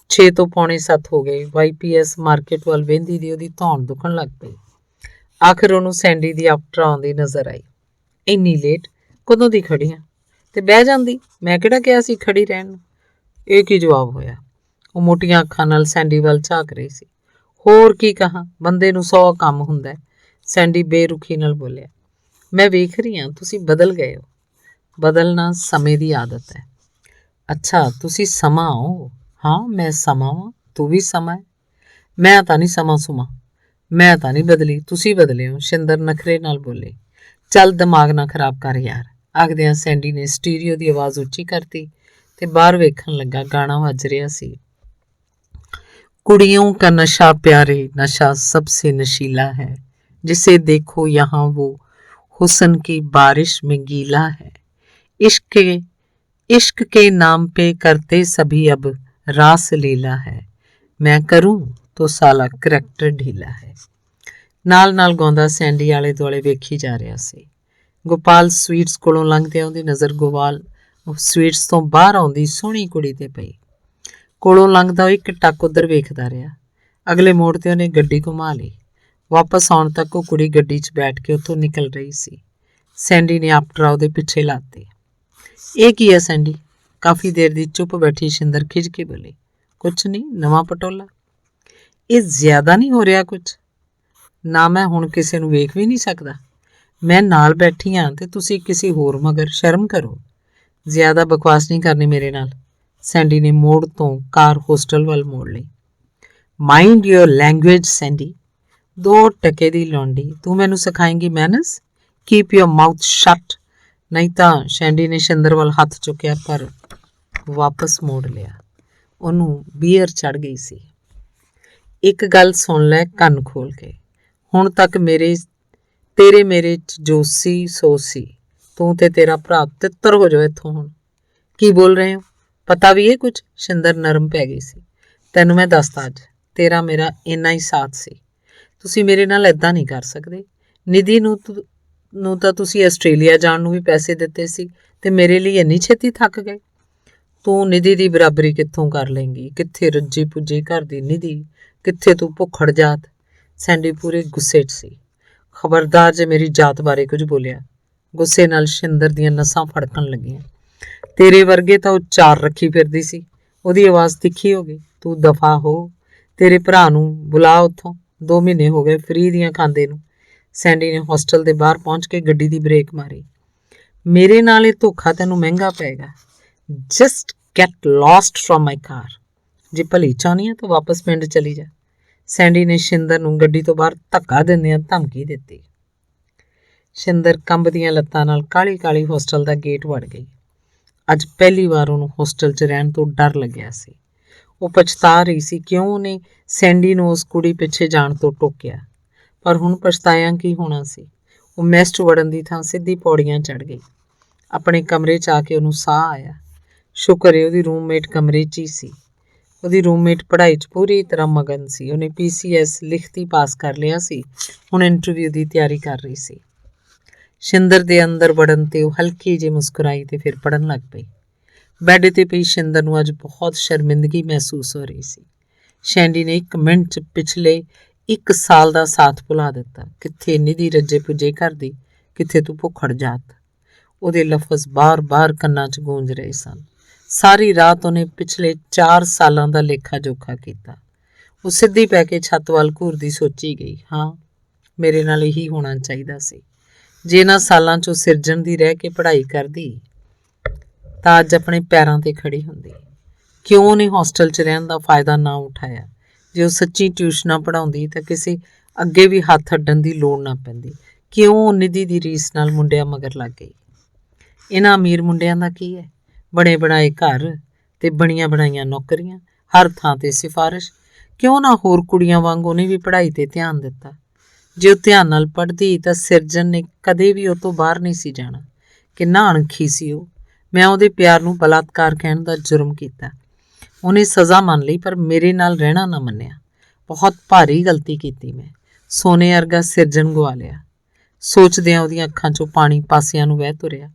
6 ਤੋਂ ਪੌਣੇ 7 ਹੋ ਗਏ। YPS ਮਾਰਕੀਟ ਵੱਲ ਵਹਿੰਦੀ ਦੀ ਉਹਦੀ ਧੌਣ ਦੁਖਣ ਲੱਗ ਪਈ। ਆਖਿਰ ਉਹਨੂੰ ਸੈਂਡੀ ਦੀ ਆਫਟਰ ਆਉਂਦੀ ਨਜ਼ਰ ਆਈ। ਇੰਨੀ ਲੇਟ ਕਦੋਂ ਦੀ ਖੜੀ ਆ? ਤੇ ਬਹਿ ਜਾਂਦੀ, ਮੈਂ ਕਿਹੜਾ ਕਿਹਾ ਸੀ ਖੜੀ ਰਹਿਣ ਨੂੰ। ਇਹ ਕੀ ਜਵਾਬ ਹੋਇਆ? ਉਹ ਮੋਟੀਆਂ ਅੱਖਾਂ ਨਾਲ ਸੈਂਡੀ ਵੱਲ ਝਾਕ ਰਹੀ ਸੀ। ਹੋਰ ਕੀ ਕਹਾਂ, ਬੰਦੇ ਨੂੰ 100 ਕੰਮ ਹੁੰਦਾ। ਸੈਂਡੀ ਬੇਰੁਖੀ ਨਾਲ ਬੋਲਿਆ। ਮੈਂ ਵੇਖ ਰਹੀ ਹਾਂ ਤੁਸੀਂ ਬਦਲ ਗਏ ਹੋ। ਬਦਲਣਾ ਸਮੇਂ ਦੀ ਆਦਤ ਹੈ। ਅੱਛਾ ਤੁਸੀਂ ਸਮਾਂ ਹੋ? ਹਾਂ ਮੈਂ ਸਮਾਂ ਵਾਂ, ਤੂੰ ਵੀ ਸਮਾਂ ਹੈ। ਮੈਂ ਤਾਂ ਨਹੀਂ ਸਮਾਂ ਸੁਮਾਂ, ਮੈਂ ਤਾਂ ਨਹੀਂ ਬਦਲੀ, ਤੁਸੀਂ ਬਦਲੇ ਹੋ। ਸ਼ਿੰਦਰ ਨਖਰੇ ਨਾਲ ਬੋਲੇ। ਚੱਲ ਦਿਮਾਗ ਨਾ ਖਰਾਬ ਕਰ ਯਾਰ। ਆਖਦਿਆਂ ਸੈਂਡੀ ਨੇ ਸਟੀਰੀਓ ਦੀ ਆਵਾਜ਼ ਉੱਚੀ ਕਰਤੀ ਤੇ ਬਾਹਰ ਵੇਖਣ ਲੱਗਾ। ਗਾਣਾ ਵੱਜ ਰਿਹਾ ਸੀ। कुड़ियों का नशा प्यारे नशा सबसे नशीला है, जिसे देखो यहाँ वो हुस्न की बारिश में गीला है। इश्क के इश्क के नाम पे करते सभी अब रास लीला है, मैं करूं तो साला करैक्टर ढीला है। ਨਾਲ ਨਾਲ ਗਾਉਂਦਾ ਸੈਂਡੀ ਆਲੇ ਦੁਆਲੇ ਵੇਖੀ ਜਾ ਰਿਹਾ ਸੀ। ਗੋਪਾਲ ਸਵੀਟਸ ਕੋਲੋਂ ਲੰਘਦਿਆਂ ਉਹਦੀ ਨਜ਼ਰ ਗੋਪਾਲ ਸਵੀਟਸ ਤੋਂ ਬਾਹਰ ਆਉਂਦੀ ਸੋਹਣੀ ਕੁੜੀ ਤੇ ਪਈ। ਕੋਲੋਂ ਲੰਘਦਾ ਉਹ ਇੱਕ ਟੱਕ ਉੱਧਰ ਵੇਖਦਾ ਰਿਹਾ। ਅਗਲੇ ਮੋੜ ਤੇ ਉਹਨੇ ਗੱਡੀ ਘੁਮਾ ਲਈ। ਵਾਪਸ ਆਉਣ ਤੱਕ ਉਹ ਕੁੜੀ ਗੱਡੀ 'ਚ ਬੈਠ ਕੇ ਉੱਥੋਂ ਨਿਕਲ ਰਹੀ ਸੀ। ਸੈਂਡੀ ਨੇ ਆਪਟਰਾ ਉਹਦੇ ਪਿੱਛੇ ਲਾਤੇ। ਇਹ ਕੀ ਹੈ ਸੈਂਡੀ? ਕਾਫੀ ਦੇਰ ਦੀ ਚੁੱਪ ਬੈਠੀ ਸ਼ਿੰਦਰ ਖਿਝ ਕੇ ਬੋਲੀ। ਕੁਛ ਨਹੀਂ, ਨਵਾਂ ਪਟੋਲਾ। ਇਹ ਜ਼ਿਆਦਾ ਨਹੀਂ ਹੋ ਰਿਹਾ ਕੁਛ? ਨਾ ਮੈਂ ਹੁਣ ਕਿਸੇ ਨੂੰ ਵੇਖ ਵੀ ਨਹੀਂ ਸਕਦਾ। ਮੈਂ ਨਾਲ ਬੈਠੀ ਹਾਂ ਤੇ ਤੁਸੀਂ ਕਿਸੇ ਹੋਰ ਮਗਰ। ਸ਼ਰਮ ਕਰੋ। ਜ਼ਿਆਦਾ ਬਕਵਾਸ ਨਹੀਂ ਕਰਨੀ ਮੇਰੇ ਨਾਲ। ਸੈਂਡੀ ਨੇ ਮੋੜ ਤੋਂ ਕਾਰ ਹੋਸਟਲ ਵੱਲ ਮੋੜ ਲਈ। Mind your language Sandy. 2 ਟਕੇ ਦੀ ਲੌਂਡੀ, ਤੂੰ ਮੈਨੂੰ ਸਿਖਾਏਂਗੀ ਮੈਨਰਸ? ਕੀਪ ਯੋਰ ਮਾਊਥ ਸ਼ਟ, ਨਹੀਂ ਤਾਂ। ਸੈਂਡੀ ਨੇ ਸ਼ਿੰਦਰ ਵੱਲ ਹੱਥ ਚੁੱਕਿਆ ਪਰ ਵਾਪਸ ਮੋੜ ਲਿਆ। ਉਹਨੂੰ ਬੀਅਰ ਚੜ੍ਹ ਗਈ ਸੀ। ਇੱਕ ਗੱਲ ਸੁਣ ਲੈ ਕੰਨ ਖੋਲ ਕੇ। ਹੁਣ ਤੱਕ ਤੇਰੇ ਮੇਰੇ 'ਚ ਜੋ ਸੀ ਸੋ ਸੀ। ਤੂੰ ਤੇ ਤੇਰਾ ਭਰਾ ਤਿੱਤਰ ਹੋ ਜਾਓ ਇੱਥੋਂ ਹੁਣ। ਕੀ ਬੋਲ ਰਹੇ ਹੋ? ਪਤਾ ਵੀ ਇਹ ਕੁਛ? ਸ਼ਿੰਦਰ ਨਰਮ ਪੈ ਗਈ ਸੀ। ਤੈਨੂੰ ਮੈਂ ਦੱਸਦਾ ਅੱਜ, ਤੇਰਾ ਮੇਰਾ ਇੰਨਾ ਹੀ ਸਾਥ ਸੀ। ਤੁਸੀਂ ਮੇਰੇ ਨਾਲ ਇੱਦਾਂ ਨਹੀਂ ਕਰ ਸਕਦੇ। ਨਿਧੀ ਨੂੰ ਤਾਂ ਤੁਸੀਂ ਆਸਟ੍ਰੇਲੀਆ ਜਾਣ ਨੂੰ ਵੀ ਪੈਸੇ ਦਿੱਤੇ ਸੀ ਤੇ ਮੇਰੇ ਲਈ ਇੰਨੀ ਛੇਤੀ ਥੱਕ ਗਏ। ਤੂੰ ਨਿਧੀ ਦੀ ਬਰਾਬਰੀ ਕਿੱਥੋਂ ਕਰ ਲੇਂਗੀ? ਕਿੱਥੇ ਰੱਜੀ ਪੁੱਜੀ ਘਰ ਦੀ ਨਿਧੀ, ਕਿੱਥੇ ਤੂੰ ਭੁੱਖੜ ਜਾਤ। ਸੈਂਡੀ ਪੂਰੇ ਗੁੱਸੇ 'ਚ ਸੀ। ਖਬਰਦਾਰ ਜੇ ਮੇਰੀ ਜਾਤ ਬਾਰੇ ਕੁਝ ਬੋਲਿਆ। ਗੁੱਸੇ ਨਾਲ ਸ਼ਿੰਦਰ ਦੀਆਂ ਨਸਾਂ ਫੜਕਣ ਲੱਗੀਆਂ। ਤੇਰੇ ਵਰਗੇ ਤਾਂ ਉਹ 4 ਰੱਖੀ ਫਿਰਦੀ ਸੀ। ਉਹਦੀ ਆਵਾਜ਼ ਤਿੱਖੀ ਹੋ ਗਈ। ਤੂੰ ਦਫਾ ਹੋ। ਤੇਰੇ ਭਰਾ ਨੂੰ ਬੁਲਾ ਉੱਥੋਂ। 2 ਮਹੀਨੇ ਹੋ ਗਏ ਫਰੀ ਦੀਆਂ ਖਾਂਦੇ ਨੂੰ। ਸੈਂਡੀ ਨੇ ਹੋਸਟਲ ਦੇ ਬਾਹਰ ਪਹੁੰਚ ਕੇ ਗੱਡੀ ਦੀ ਬ੍ਰੇਕ ਮਾਰੀ। ਮੇਰੇ ਨਾਲ ਇਹ ਧੋਖਾ ਤੈਨੂੰ ਮਹਿੰਗਾ ਪਏਗਾ। Just get lost from my car. ਜੇ ਭਲੀ ਚਾਹੁੰਦੀ ਹੈ ਤਾਂ ਵਾਪਸ ਪਿੰਡ ਚਲੀ ਜਾ। ਸੈਂਡੀ ਨੇ ਸ਼ਿੰਦਰ ਨੂੰ ਗੱਡੀ ਤੋਂ ਬਾਹਰ ਧੱਕਾ ਦਿੰਦਿਆਂ ਧਮਕੀ ਦਿੱਤੀ। ਸ਼ਿੰਦਰ ਕੰਬਦੀਆਂ ਲੱਤਾਂ ਨਾਲ ਕਾਹਲੀ ਕਾਹਲੀ ਹੋਸਟਲ ਦਾ ਗੇਟ ਵੜ ਗਈ। ਅੱਜ ਪਹਿਲੀ ਵਾਰ ਉਹਨੂੰ ਹੋਸਟਲ 'ਚ ਰਹਿਣ ਤੋਂ ਡਰ ਲੱਗਿਆ ਸੀ। ਉਹ ਪਛਤਾ ਰਹੀ ਸੀ ਕਿਉਂ ਉਹਨੇ ਸੈਂਡੀ ਨੂੰ ਉਸ ਕੁੜੀ ਪਿੱਛੇ ਜਾਣ ਤੋਂ ਟੋਕਿਆ। ਪਰ ਹੁਣ ਪਛਤਾਇਆ ਕੀ ਹੋਣਾ ਸੀ। ਉਹ ਮੈਸ 'ਚ ਵੜਨ ਦੀ ਥਾਂ ਸਿੱਧੀ ਪੌੜੀਆਂ ਚੜ੍ਹ ਗਈ। ਆਪਣੇ ਕਮਰੇ 'ਚ ਆ ਕੇ ਉਹਨੂੰ ਸਾਹ ਆਇਆ। ਸ਼ੁਕਰ ਹੈ ਉਹਦੀ ਰੂਮਮੇਟ ਕਮਰੇ 'ਚ ਹੀ ਸੀ। ਉਹਦੀ ਰੂਮਮੇਟ ਪੜ੍ਹਾਈ 'ਚ ਪੂਰੀ ਤਰ੍ਹਾਂ ਮਗਨ ਸੀ। ਉਹਨੇ PCS ਲਿਖਤੀ ਪਾਸ ਕਰ ਲਿਆ ਸੀ। ਹੁਣ ਇੰਟਰਵਿਊ ਦੀ ਤਿਆਰੀ ਕਰ ਰਹੀ ਸੀ। ਸ਼ਿੰਦਰ ਦੇ ਅੰਦਰ ਵੜਨ ਤੇ ਉਹ ਹਲਕੀ ਜਿਹੀ ਮੁਸਕਰਾਈ ਤੇ ਫਿਰ ਪੜ੍ਹਨ ਲੱਗ ਪਈ। ਬੈੱਡ ਤੇ ਪਈ ਸ਼ਿੰਦਰ ਨੂੰ ਅੱਜ ਬਹੁਤ ਸ਼ਰਮਿੰਦਗੀ ਮਹਿਸੂਸ ਹੋ ਰਹੀ ਸੀ। ਸੈਂਡੀ ਨੇ 1 ਮਿੰਟ 'ਚ ਪਿਛਲੇ 1 ਸਾਲ ਦਾ ਸਾਥ ਭੁਲਾ ਦਿੱਤਾ। ਕਿੱਥੇ ਨਿਧੀ ਰੱਜੇ ਪੁੱਜੇ ਕਰਦੀ, ਕਿੱਥੇ ਤੂੰ ਭੁੱਖੜ ਜਾਤ। ਉਹਦੇ ਲਫ਼ਜ਼ ਬਾਰ-ਬਾਰ ਕੰਨਾਂ 'ਚ ਗੂੰਜ ਰਹੇ ਸਨ। ਸਾਰੀ ਰਾਤ ਉਹਨੇ ਪਿਛਲੇ 4 ਸਾਲਾਂ ਦਾ ਲੇਖਾ ਜੋਖਾ ਕੀਤਾ। ਉਹ ਸਿੱਧੀ ਪੈ ਕੇ ਛੱਤ ਵੱਲ ਘੂਰਦੀ ਸੋਚੀ ਗਈ, ਹਾਂ ਮੇਰੇ ਨਾਲ ਇਹੀ ਹੋਣਾ ਚਾਹੀਦਾ ਸੀ। ਜੇ ਇਹਨਾਂ ਸਾਲਾਂ 'ਚੋਂ ਸਿਰਜਣ ਦੀ ਰਹਿ ਕੇ ਪੜ੍ਹਾਈ ਕਰਦੀ ਤਾਂ ਅੱਜ ਆਪਣੇ ਪੈਰਾਂ ਤੇ ਖੜੀ ਹੁੰਦੀ। ਕਿਉਂ ਉਹਨੇ ਹੋਸਟਲ 'ਚ ਰਹਿਣ ਦਾ ਫਾਇਦਾ ਨਾ ਉਠਾਇਆ? ਜੇ ਉਹ ਸੱਚੀ ਟਿਊਸ਼ਨਾਂ ਪੜ੍ਹਾਉਂਦੀ ਤਾਂ ਕਿਸੇ ਅੱਗੇ ਵੀ ਹੱਥ ਅੱਡਣ ਦੀ ਲੋੜ ਨਾ ਪੈਂਦੀ। ਕਿਉਂ ਨਿਧੀ ਦੀ ਰੀਸ ਨਾਲ ਮੁੰਡਿਆਂ ਮਗਰ ਲੱਗ ਗਈ? ਇਹਨਾਂ ਅਮੀਰ ਮੁੰਡਿਆਂ ਦਾ ਕੀ ਹੈ? ਬਣੇ ਬਣਾਏ ਘਰ ਤੇ ਬਣੀਆਂ ਬਣਾਈਆਂ ਨੌਕਰੀਆਂ, ਹਰ ਥਾਂ ਤੇ ਸਿਫਾਰਿਸ਼। ਕਿਉਂ ਨਾ ਹੋਰ ਕੁੜੀਆਂ ਵਾਂਗ ਉਹਨੇ ਵੀ ਪੜ੍ਹਾਈ ਤੇ ਧਿਆਨ ਦਿੱਤਾ? ਜੇ ਉਹ ਧਿਆਨ ਨਾਲ ਪੜ੍ਹਦੀ ਤਾਂ ਸਿਰਜਣ ਨੇ ਕਦੇ ਵੀ ਉਹ ਤੋਂ ਬਾਹਰ ਨਹੀਂ ਸੀ ਜਾਣਾ। ਕਿੰਨਾ ਅਣਖੀ ਸੀ ਉਹ। ਮੈਂ ਉਹਦੇ ਪਿਆਰ ਨੂੰ ਬਲਾਤਕਾਰ ਕਹਿਣ ਦਾ ਜੁਰਮ ਕੀਤਾ। ਉਹਨੇ ਸਜ਼ਾ ਮੰਨ ਲਈ ਪਰ ਮੇਰੇ ਨਾਲ ਰਹਿਣਾ ਨਾ ਮੰਨਿਆ। ਬਹੁਤ ਭਾਰੀ ਗਲਤੀ ਕੀਤੀ ਮੈਂ। ਸੋਨੇ ਵਰਗਾ ਸਿਰਜਣ ਗਵਾ ਲਿਆ। ਸੋਚਦਿਆਂ ਉਹਦੀਆਂ ਅੱਖਾਂ 'ਚੋਂ ਪਾਣੀ ਪਾਸਿਆਂ ਨੂੰ ਵਹਿ ਤੁਰਿਆ।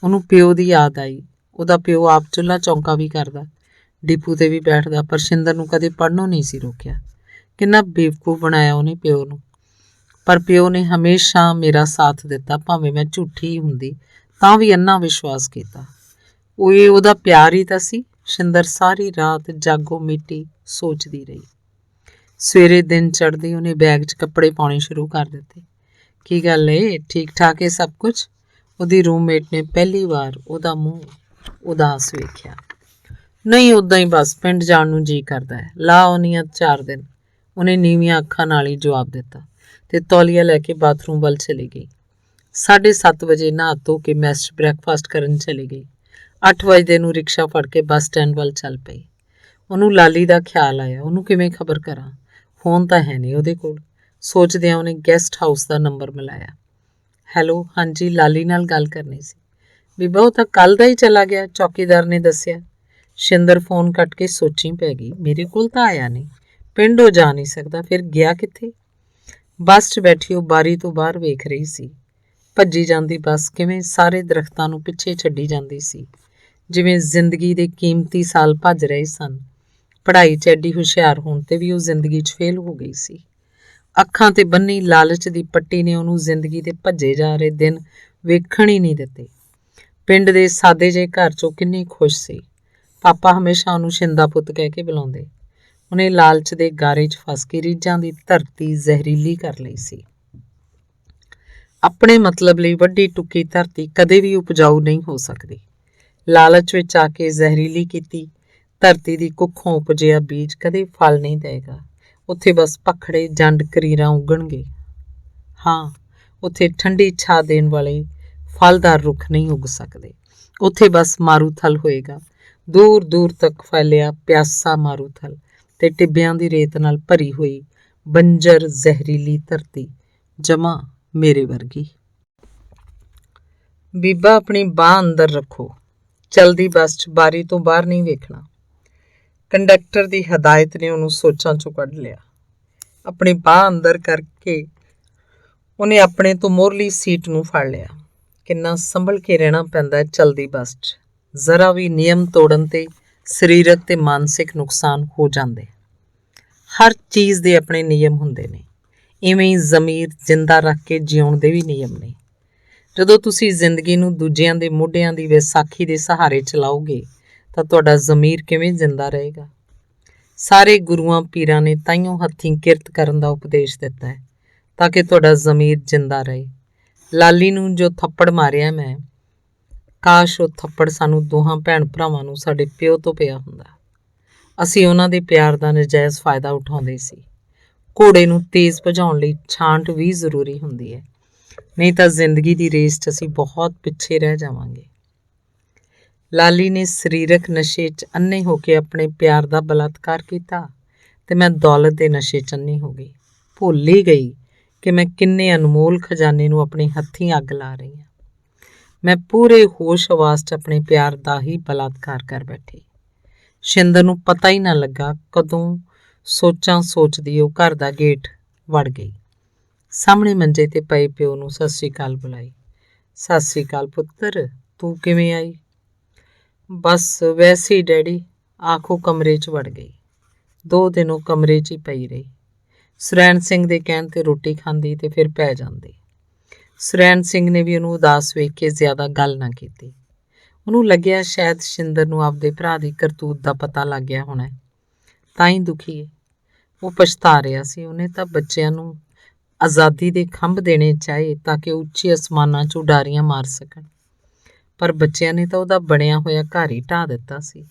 ਉਹਨੂੰ ਪਿਓ ਦੀ ਯਾਦ ਆਈ। ਉਹਦਾ ਪਿਓ ਆਪ ਚੁੱਲ੍ਹਾ ਚੌਂਕਾ ਵੀ ਕਰਦਾ, ਡਿਪੂ ਤੇ ਵੀ ਬੈਠਦਾ, ਪਰ ਸ਼ਿੰਦਰ ਨੂੰ ਕਦੇ ਪੜ੍ਹਨੋਂ ਨਹੀਂ ਸੀ ਰੋਕਿਆ। ਕਿੰਨਾ ਬੇਵਕੂਫ ਬਣਾਇਆ ਉਹਨੇ ਪਿਓ ਨੂੰ। ਪਰ ਪਿਓ ਨੇ ਹਮੇਸ਼ਾ ਮੇਰਾ ਸਾਥ ਦਿੱਤਾ। ਭਾਵੇਂ ਮੈਂ ਝੂਠੀ ਹੁੰਦੀ ਤਾਂ ਵੀ ਇੰਨਾ ਵਿਸ਼ਵਾਸ ਕੀਤਾ। ਇਹ ਉਹਦਾ ਪਿਆਰ ਹੀ ਤਾਂ ਸੀ। ਸ਼ਿੰਦਰ ਸਾਰੀ ਰਾਤ ਜਾਗੋ ਮਿੱਟੀ ਸੋਚਦੀ ਰਹੀ। ਸਵੇਰੇ ਦਿਨ ਚੜ੍ਹਦੇ ਉਹਨੇ ਬੈਗ 'ਚ ਕੱਪੜੇ ਪਾਉਣੇ ਸ਼ੁਰੂ ਕਰ ਦਿੱਤੇ। ਕੀ ਗੱਲ ਏ, ਠੀਕ ਠਾਕ ਏ ਸਭ ਕੁਝ? ਉਹਦੀ ਰੂਮਮੇਟ ਨੇ ਪਹਿਲੀ ਵਾਰ ਉਹਦਾ ਮੂੰਹ ਉਦਾਸ ਵੇਖਿਆ। ਨਹੀਂ, ਉੱਦਾਂ ਹੀ ਬਸ ਪਿੰਡ ਜਾਣ ਨੂੰ ਜੀ ਕਰਦਾ ਹੈ, ਲਾ ਆਉਣੀ ਆ 4 ਦਿਨ, ਉਹਨੇ ਨੀਵੀਆਂ ਅੱਖਾਂ ਨਾਲ ਹੀ ਜਵਾਬ ਦਿੱਤਾ ਤੇ ਤੌਲੀਆ ਲੈ ਕੇ ਬਾਥਰੂਮ ਵੱਲ ਚਲੀ ਗਈ। 7:30 ਵਜੇ ਨਹਾ ਧੋ ਕੇ ਮੈਸ 'ਚ ਬ੍ਰੈਕਫਾਸਟ ਕਰਨ ਚਲੀ ਗਈ। 8 ਵਜੇ ਨੂੰ ਰਿਕਸ਼ਾ ਫੜ ਕੇ ਬੱਸ ਸਟੈਂਡ ਵੱਲ ਚੱਲ ਪਈ। ਉਹਨੂੰ ਲਾਲੀ ਦਾ ਖਿਆਲ ਆਇਆ, ਉਹਨੂੰ ਕਿਵੇਂ ਖਬਰ ਕਰਾਂ, ਫੋਨ ਤਾਂ ਹੈ ਨਹੀਂ ਉਹਦੇ ਕੋਲ। ਸੋਚਦਿਆਂ ਉਹਨੇ ਗੈਸਟ ਹਾਊਸ ਦਾ ਨੰਬਰ ਮਿਲਾਇਆ। ਹੈਲੋ, ਹਾਂਜੀ, ਲਾਲੀ ਨਾਲ ਗੱਲ ਕਰਨੀ ਸੀ। ਬੀਬਾ ਉਹ ਤਾਂ ਕੱਲ੍ਹ ਦਾ ਹੀ ਚਲਾ ਗਿਆ, ਚੌਕੀਦਾਰ ਨੇ ਦੱਸਿਆ। ਸ਼ਿੰਦਰ ਫੋਨ ਕੱਟ ਕੇ ਸੋਚੀ ਪੈ ਗਈ, ਮੇਰੇ ਕੋਲ ਤਾਂ ਆਇਆ ਨਹੀਂ, ਪਿੰਡ ਉਹ ਜਾ ਨਹੀਂ ਸਕਦਾ, ਫਿਰ ਗਿਆ ਕਿੱਥੇ? ਬੱਸ 'ਚ ਬੈਠੀ ਉਹ ਬਾਰੀ ਤੋਂ ਬਾਹਰ ਵੇਖ ਰਹੀ ਸੀ। ਭੱਜੀ ਜਾਂਦੀ ਬੱਸ ਕਿਵੇਂ ਸਾਰੇ ਦਰਖਤਾਂ ਨੂੰ ਪਿੱਛੇ ਛੱਡੀ ਜਾਂਦੀ ਸੀ, ਜਿਵੇਂ ਜ਼ਿੰਦਗੀ ਦੇ ਕੀਮਤੀ ਸਾਲ ਭੱਜ ਰਹੇ ਸਨ। ਪੜ੍ਹਾਈ 'ਚ ਐਡੀ ਹੁਸ਼ਿਆਰ ਹੋਣ 'ਤੇ ਵੀ ਉਹ ਜ਼ਿੰਦਗੀ 'ਚ ਫੇਲ ਹੋ ਗਈ ਸੀ। ਅੱਖਾਂ 'ਤੇ ਬੰਨੀ ਲਾਲਚ ਦੀ ਪੱਟੀ ਨੇ ਉਹਨੂੰ ਜ਼ਿੰਦਗੀ ਦੇ ਭੱਜੇ ਜਾ ਰਹੇ ਦਿਨ ਵੇਖਣ ਹੀ ਨਹੀਂ ਦਿੱਤੇ। ਪਿੰਡ ਦੇ ਸਾਦੇ ਜਿਹੇ ਘਰ 'ਚੋਂ ਕਿੰਨੀ ਖੁਸ਼ ਸੀ। ਪਾਪਾ ਹਮੇਸ਼ਾ ਉਹਨੂੰ ਸ਼ਿੰਦਾ ਪੁੱਤ ਕਹਿ ਕੇ ਬੁਲਾਉਂਦੇ। ਉਹਨੇ ਲਾਲਚ ਦੇ ਗਾਰੇ 'ਚ ਫਸ ਕੇ ਰੀਝਾਂ ਦੀ ਧਰਤੀ ਜ਼ਹਿਰੀਲੀ ਕਰ ਲਈ ਸੀ। ਆਪਣੇ ਮਤਲਬ ਲਈ ਵੱਡੀ ਟੁੱਕੀ ਧਰਤੀ ਕਦੇ ਵੀ ਉਪਜਾਊ ਨਹੀਂ ਹੋ ਸਕਦੀ। ਲਾਲਚ ਵਿੱਚ ਆ ਕੇ ਜ਼ਹਿਰੀਲੀ ਕੀਤੀ ਧਰਤੀ ਦੀ ਕੁੱਖੋਂ ਉਪਜਿਆ ਬੀਜ ਕਦੇ ਫਲ ਨਹੀਂ ਦੇਗਾ। ਉੱਥੇ ਬਸ ਪਖੜੇ ਜੰਡ ਕਰੀਰਾਂ ਉੱਗਣਗੇ। ਹਾਂ, ਉੱਥੇ ਠੰਡੀ ਛਾਂ ਦੇਣ ਵਾਲੇ ਫਲਦਾਰ ਰੁੱਖ ਨਹੀਂ ਉੱਗ ਸਕਦੇ। ਉੱਥੇ ਬਸ ਮਾਰੂਥਲ ਹੋਏਗਾ, ਦੂਰ ਦੂਰ ਤੱਕ ਫੈਲਿਆ ਪਿਆਸਾ ਮਾਰੂਥਲ ਤੇ ਟਿੱਬਿਆਂ ਦੀ ਰੇਤ ਨਾਲ ਭਰੀ ਹੋਈ ਬੰਜਰ ਜ਼ਹਿਰੀਲੀ ਧਰਤੀ, ਜਮਾ ਮੇਰੇ ਵਰਗੀ। ਬੀਬਾ ਆਪਣੀ ਬਾਂਹ ਅੰਦਰ ਰੱਖੋ, ਚਲਦੀ ਬੱਸ 'ਚ ਬਾਰੀ ਤੋਂ ਬਾਹਰ ਨਹੀਂ ਵੇਖਣਾ। ਕੰਡਕਟਰ ਦੀ ਹਦਾਇਤ ਨੇ ਉਹਨੂੰ ਸੋਚਾਂ 'ਚੋਂ ਕੱਢ ਲਿਆ। ਆਪਣੀ ਬਾਂਹ ਅੰਦਰ ਕਰਕੇ ਉਹਨੇ ਆਪਣੇ ਤੋਂ ਮੋਹਰਲੀ ਸੀਟ ਨੂੰ ਫੜ ਲਿਆ। ਕਿੰਨਾ ਸੰਭਲ ਕੇ ਰਹਿਣਾ ਪੈਂਦਾ ਚਲਦੀ ਬੱਸ 'ਚ। ਜ਼ਰਾ ਵੀ ਨਿਯਮ ਤੋੜਨ 'ਤੇ ਸਰੀਰਕ ਤੇ ਮਾਨਸਿਕ ਨੁਕਸਾਨ ਹੋ ਜਾਂਦੇ। ਹਰ ਚੀਜ਼ ਦੇ ਆਪਣੇ ਨਿਯਮ ਹੁੰਦੇ ਨੇ, ਇਵੇਂ ਹੀ ਜ਼ਮੀਰ ਜਿੰਦਾ ਰੱਖ ਕੇ ਜਿਉਣ ਦੇ ਵੀ ਨਿਯਮ ਨੇ। ਜਦੋਂ ਤੁਸੀਂ ਜ਼ਿੰਦਗੀ ਨੂੰ ਦੂਜਿਆਂ ਦੇ ਮੋਢਿਆਂ ਦੀ ਵਿਸਾਖੀ ਦੇ ਸਹਾਰੇ ਚਲਾਓਗੇ ਤਾਂ ਤੁਹਾਡਾ ਜ਼ਮੀਰ ਕਿਵੇਂ ਜਿੰਦਾ ਰਹੇਗਾ? ਸਾਰੇ ਗੁਰੂਆਂ ਪੀਰਾਂ ਨੇ ਤਾਈਓਂ ਹੱਥੀਂ ਕਿਰਤ ਕਰਨ ਦਾ ਉਪਦੇਸ਼ ਦਿੱਤਾ ਹੈ ਤਾਂ ਕਿ ਤੁਹਾਡਾ ਜ਼ਮੀਰ ਜਿੰਦਾ ਰਹੇ। ਲਾਲੀ ਨੂੰ ਜੋ ਥੱਪੜ ਮਾਰਿਆ ਮੈਂ, ਕਾਸ਼ ਉਹ ਥੱਪੜ ਸਾਨੂੰ ਦੋਹਾਂ ਭੈਣ ਭਰਾਵਾਂ ਨੂੰ ਸਾਡੇ ਪਿਓ ਤੋਂ ਪਿਆ ਹੁੰਦਾ। ਅਸੀਂ ਉਹਨਾਂ ਦੇ ਪਿਆਰ ਦਾ ਨਜਾਇਜ਼ ਫਾਇਦਾ ਉਠਾਉਂਦੇ ਸੀ। ਘੋੜੇ ਨੂੰ ਤੇਜ਼ ਭਜਾਉਣ ਲਈ ਛਾਂਟ ਵੀ ਜ਼ਰੂਰੀ ਹੁੰਦੀ ਹੈ, ਨਹੀਂ ਤਾਂ ਜ਼ਿੰਦਗੀ ਦੀ ਰੇਸ 'ਚ ਅਸੀਂ ਬਹੁਤ ਪਿੱਛੇ ਰਹਿ ਜਾਵਾਂਗੇ। ਲਾਲੀ ਨੇ ਸਰੀਰਕ ਨਸ਼ੇ 'ਚ ਅੰਨੇ ਹੋ ਕੇ ਆਪਣੇ ਪਿਆਰ ਦਾ ਬਲਾਤਕਾਰ ਕੀਤਾ ਤੇ ਮੈਂ ਦੌਲਤ ਦੇ ਨਸ਼ੇ 'ਚ ਅੰਨੀ ਹੋ ਗਈ। ਭੁੱਲ ਹੀ ਗਈ ਕਿ ਮੈਂ ਕਿੰਨੇ ਅਨਮੋਲ ਖਜ਼ਾਨੇ ਨੂੰ ਆਪਣੇ ਹੱਥੀਂ ਅੱਗ ਲਾ ਰਹੀ ਹਾਂ। ਮੈਂ ਪੂਰੇ ਹੋਸ਼ ਹਵਾਸ 'ਚ ਆਪਣੇ ਪਿਆਰ ਦਾ ਹੀ ਬਲਾਤਕਾਰ ਕਰ ਬੈਠੀ। ਸ਼ਿੰਦਰ ਨੂੰ ਪਤਾ ਹੀ ਨਾ ਲੱਗਾ ਕਦੋਂ ਸੋਚਾਂ ਸੋਚਦੀ ਉਹ ਘਰ ਦਾ ਗੇਟ ਵੜ ਗਈ। ਸਾਹਮਣੇ ਮੰਜੇ 'ਤੇ ਪਏ ਪਿਓ ਨੂੰ ਸਤਿ ਸ਼੍ਰੀ ਅਕਾਲ ਬੁਲਾਈ। ਸਤਿ ਸ਼੍ਰੀ ਅਕਾਲ ਪੁੱਤਰ, ਤੂੰ ਕਿਵੇਂ ਆਈ? ਬਸ ਵੈਸੇ ਹੀ ਡੈਡੀ, ਆਖੋ ਕਮਰੇ 'ਚ ਵੜ ਗਈ। 2 ਦਿਨ ਉਹ ਕਮਰੇ 'ਚ ਹੀ ਪਈ ਰਹੀ। ਸੁਰੈਣ ਸਿੰਘ ਦੇ ਕਹਿਣ 'ਤੇ ਰੋਟੀ ਖਾਂਦੀ ਤੇ ਫਿਰ ਪੈ ਜਾਂਦੀ। ਸੁਰੈਣ ਸਿੰਘ ਨੇ ਵੀ ਉਹਨੂੰ ਉਦਾਸ ਵੇਖ ਕੇ ਜ਼ਿਆਦਾ ਗੱਲ ਨਾ ਕੀਤੀ। ਉਹਨੂੰ ਲੱਗਿਆ ਸ਼ਾਇਦ ਸ਼ਿੰਦਰ ਨੂੰ ਆਪਦੇ ਭਰਾ ਦੀ ਕਰਤੂਤ ਦਾ ਪਤਾ ਲੱਗ ਗਿਆ ਹੋਣਾ, ਤਾਂ ਹੀ ਦੁਖੀ ਹੈ। ਉਹ ਪਛਤਾ ਰਿਹਾ ਸੀ, ਉਹਨੇ ਤਾਂ ਬੱਚਿਆਂ ਨੂੰ ਆਜ਼ਾਦੀ ਦੇ ਖੰਭ ਦੇਣੇ ਚਾਹੇ ਤਾਂ ਕਿ ਉੱਚੇ ਅਸਮਾਨਾਂ 'ਚ ਉਡਾਰੀਆਂ ਮਾਰ ਸਕਣ, ਪਰ ਬੱਚਿਆਂ ਨੇ ਤਾਂ ਉਹਦਾ ਬਣਿਆ ਹੋਇਆ ਘਰ ਹੀ ਢਾਹ ਦਿੱਤਾ ਸੀ।